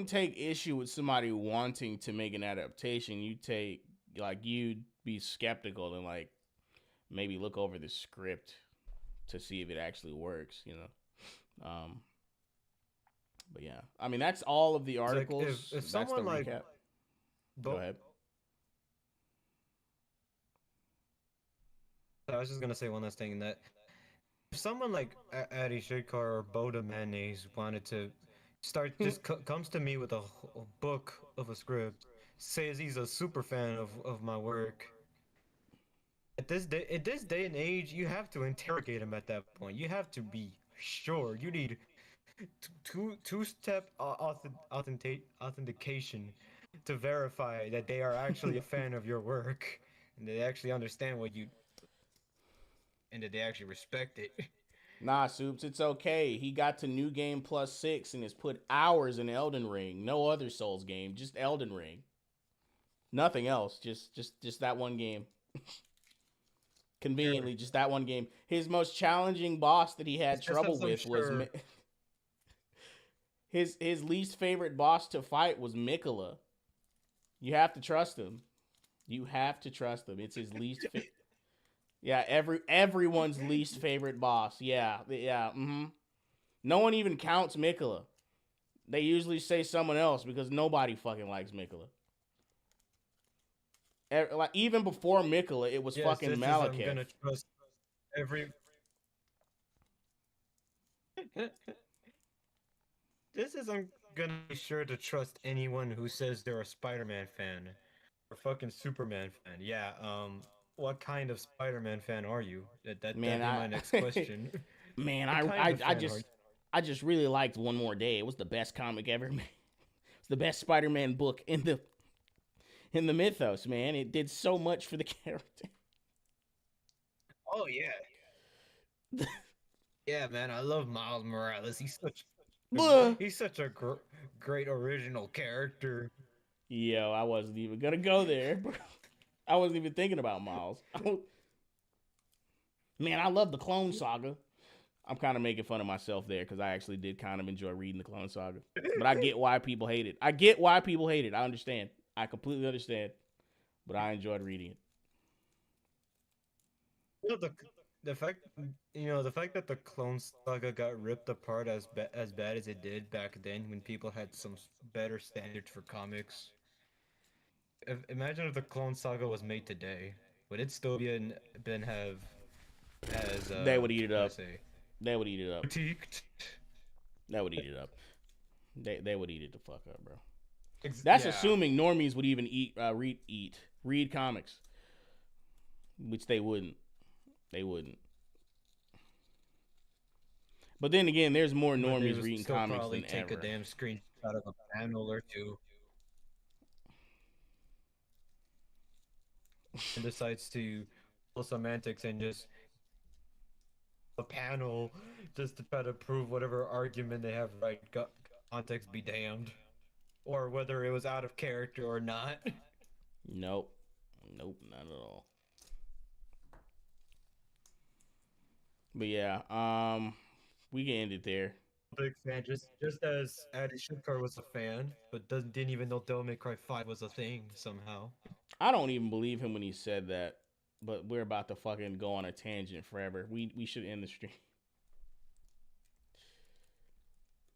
take issue with somebody wanting to make an adaptation. You take like you'd be skeptical and like maybe look over the script to see if it actually works, you know. But yeah. I mean that's all of the It's like articles. if That's the someone like recap. Go Bo ahead. I was just gonna say one last thing that if someone like Addy Shikar or Boda Mayonnaise wanted to start just comes to me with a book of a script, says he's a super fan of my work. At this day and age, you have to interrogate him at that point. You have to be sure. You need two-step authentication to verify that they are actually a fan of your work and they actually understand what you and that they actually respect it. Nah, Soups, it's okay. He got to New Game Plus 6 and has put hours in Elden Ring. No other Souls game, just Elden Ring. Nothing else. Just that one game. Sure. Conveniently, just that one game. His most challenging boss that he had Just trouble as I'm with was sure. his least favorite boss to fight was Mikola. You have to trust him. You have to trust him. It's his yeah, everyone's least favorite boss. Yeah, yeah. No one even counts Mikola. They usually say someone else because nobody fucking likes Mikola. Like even before Mikola, it was Yes, fucking just as I'm Malekith. gonna trust every. Just as I'm gonna be sure to trust anyone who says they're a Spider-Man fan or fucking Superman fan. Yeah. What kind of Spider-Man fan are you? That'd Man, be my next question. man, What I, kind I, of I fan are you? just, I just really liked One More Day. It was the best comic ever made. It's the best Spider-Man book in the mythos. Man, it did so much for the character. Oh yeah, yeah, man. I love Miles Morales. Buh. He's such a great original character. Yo, I wasn't even gonna go there, bro. I wasn't even thinking about Miles. Man, I love the Clone Saga. I'm kind of making fun of myself there because I actually did kind of enjoy reading the Clone Saga. But I get why people hate it. I get why people hate it. I understand. I completely understand. But I enjoyed reading it. You know, the fact the fact that the Clone Saga got ripped apart as bad as it did back then when people had some better standards for comics. Imagine if the Clone Saga was made today. Would it still be been have as They would eat it how to up. say They would eat it up. critiqued? They would eat it up. They would eat it the fuck up, bro. That's Yeah. assuming normies would even read comics, which they wouldn't. They wouldn't. But then again, there's more But they normies would reading still comics probably than take a ever. damn screenshot of a panel or two and decides to pull semantics and just a panel just to try to prove whatever argument they have right. Context be damned. Or whether it was out of character or not. Nope. Nope, not at all. But yeah, we can end it there. Big fan, just as Adi Shankar was a fan, but didn't even know Devil May Cry 5 was a thing somehow. I don't even believe him when he said that. But we're about to fucking go on a tangent forever. We should end the stream.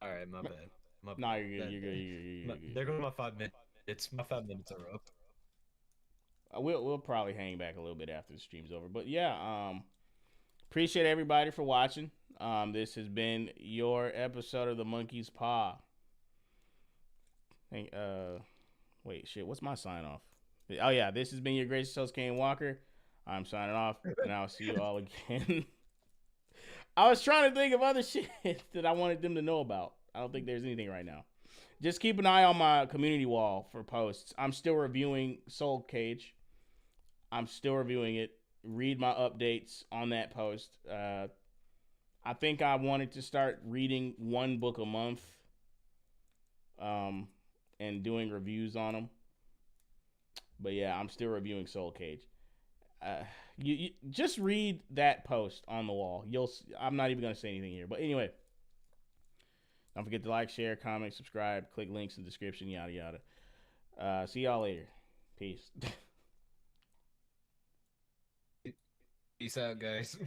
Alright, my bad. My Nah, bad. you're good. You're good. You're good. There goes my 5 minutes. My 5 minutes are up. We'll probably hang back a little bit after the stream's over. But yeah, appreciate everybody for watching. This has been your episode of the Monkey's Paw. Wait, shit. What's my sign off? Oh yeah, this has been your gracious host, Kaine Walker. I'm signing off, and I'll see you all again. I was trying to think of other shit that I wanted them to know about. I don't think there's anything right now. Just keep an eye on my community wall for posts. I'm still reviewing Soul Cage. I'm still reviewing it. Read my updates on that post. I think I wanted to start reading one book a month, and doing reviews on them. But yeah, I'm still reviewing Soul Cage. You just read that post on the wall. I'm not even gonna say anything here. But anyway, don't forget to like, share, comment, subscribe, click links in the description, yada yada. See y'all later. Peace. Peace out, guys.